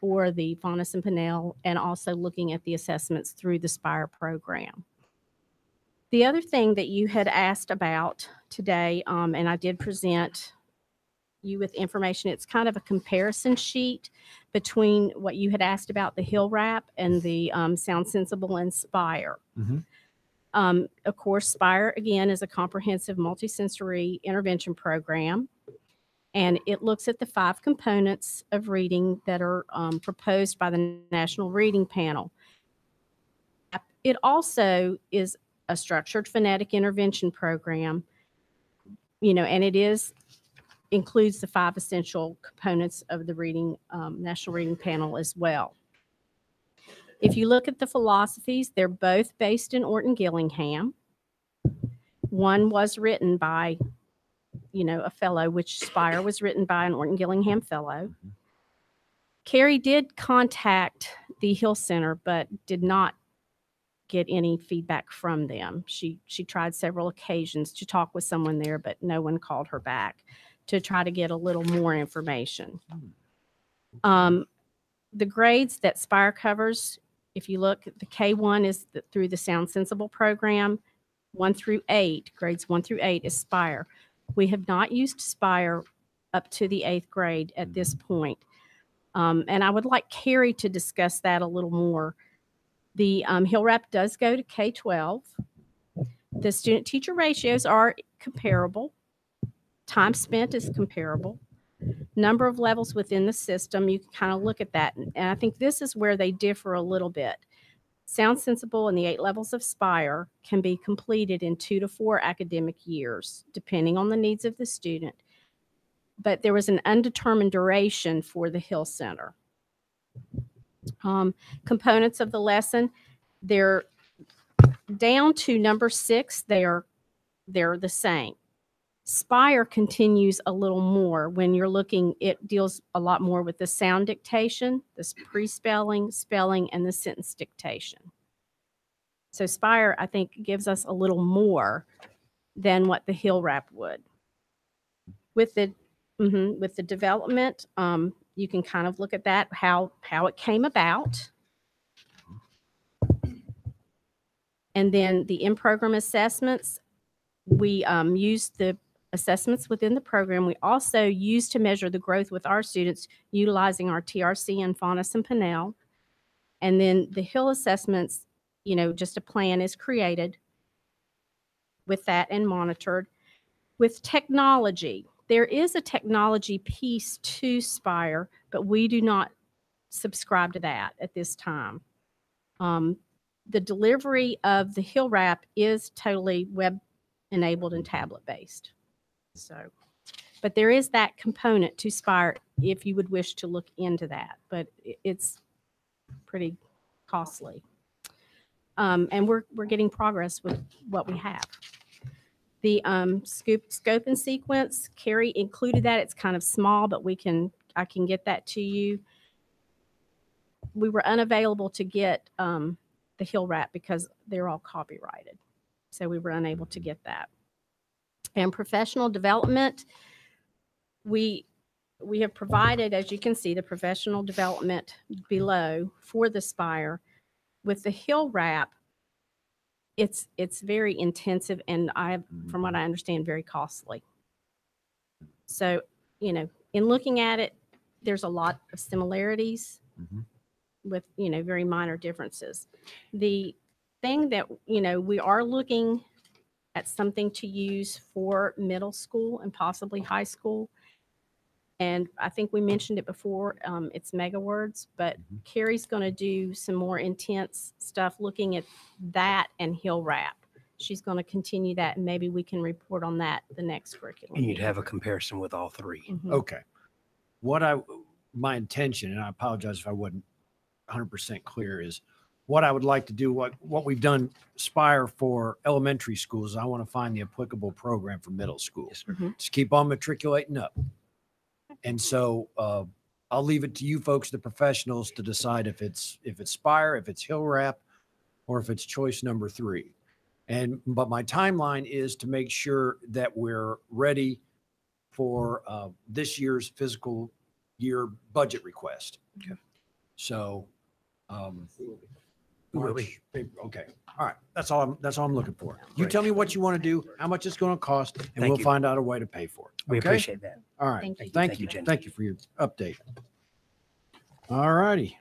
or the Faunus and Pinnell, and also looking at the assessments through the SPIRE program. The other thing that you had asked about today, and I did present you with information, it's kind of a comparison sheet between what you had asked about the Hill Wrap and the Sound Sensible and SPIRE. Of course, SPIRE, again, is a comprehensive multisensory intervention program, and it looks at the 5 components of reading that are proposed by the National Reading Panel. It also is a structured phonetic intervention program, you know, and it includes the 5 essential components of the reading National Reading Panel as well. If you look at the philosophies, they're both based in Orton Gillingham. One was written by, you know, a fellow, which SPIRE was written by an Orton Gillingham fellow. Carrie did contact the Hill Center, but did not get any feedback from them. She tried several occasions to talk with someone there, but no one called her back to try to get a little more information. The grades that SPIRE covers, if you look, the K1 is through the Sound Sensible program. 1 through 8, grades 1 through 8 is Spire. We have not used Spire up to the 8th grade at this point. And I would like Carrie to discuss that a little more. The Hill Wrap does go to K-12. The student-teacher ratios are comparable. Time spent is comparable. Number of levels within the system, you can kind of look at that. And I think this is where they differ a little bit. Sound Sensible and the 8 levels of Spire can be completed in 2 to 4 academic years, depending on the needs of the student. But there was an undetermined duration for the Hill Center. Components of the lesson, they're down to number 6, they're the same. Spire continues a little more when you're looking, it deals a lot more with the sound dictation, the pre-spelling, spelling, and the sentence dictation. So Spire, I think, gives us a little more than what the Hill Wrap would. With the development, you can kind of look at that, how it came about. And then the in-program assessments, we used the assessments within the program. We also used to measure the growth with our students utilizing our TRC and Faunus and Pinnell. And then the Hill assessments, just a plan is created with that and monitored. With technology, there is a technology piece to Spire, but we do not subscribe to that at this time. The delivery of the Hill Wrap is totally web enabled and tablet based. So, but there is that component to Spire if you would wish to look into that, but it's pretty costly. And we're getting progress with what we have. The scope and sequence, Carrie included that. It's kind of small, but I can get that to you. We were unavailable to get the Hill Wrap because they're all copyrighted. So we were unable to get that. And professional development, we have provided, as you can see, the professional development below for the Spire. With the Hill Wrap, it's very intensive and from what I understand, very costly. So, in looking at it, there's a lot of similarities with, very minor differences. The thing that, we are looking at something to use for middle school and possibly high school. And I think we mentioned it before, it's MegaWords, but Carrie's going to do some more intense stuff looking at that and Hill Wrap. She's going to continue that, and maybe we can report on that the next curriculum. And you'd have a comparison with all 3. Okay. My intention, and I apologize if I wasn't 100% clear, is what I would like to do, what we've done Spire for elementary schools, I want to find the applicable program for middle school. Yes, sir. Just keep on matriculating up. And so I'll leave it to you folks, the professionals, to decide if it's Spire, if it's Hill Wrap, or if it's choice number 3. But my timeline is to make sure that we're ready for this year's fiscal year budget request. Okay. So, March, okay. All right. That's all I'm looking for. You Great. tell me what you want to do, how much it's going to cost, and Thank we'll you. find out a way to pay for it. We Okay? appreciate that. All right. Thank you. Thank you. Jen. Thank you for your update. All righty.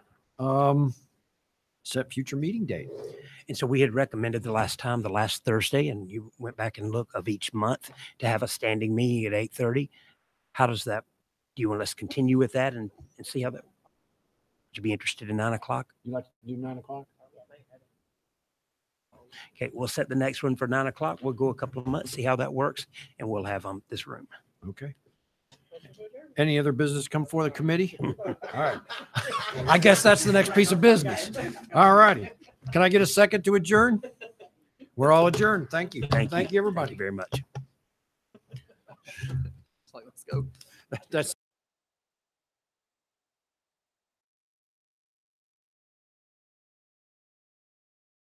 Set future meeting date. And so we had recommended the last Thursday, and you went back and looked of each month to have a standing meeting at 8:30. How does that, do you want us to continue with that and see how that, would you be interested in 9 o'clock? You like to do 9 o'clock? Okay, we'll set the next one for 9 o'clock. We'll go a couple of months, see how that works, and we'll have this room. Okay. Any other business come before the committee? All right. I guess that's the next piece of business. All righty. Can I get a second to adjourn? We're all adjourned. Thank you. Thank you, everybody. Thank you very much. It's like, let's go. That's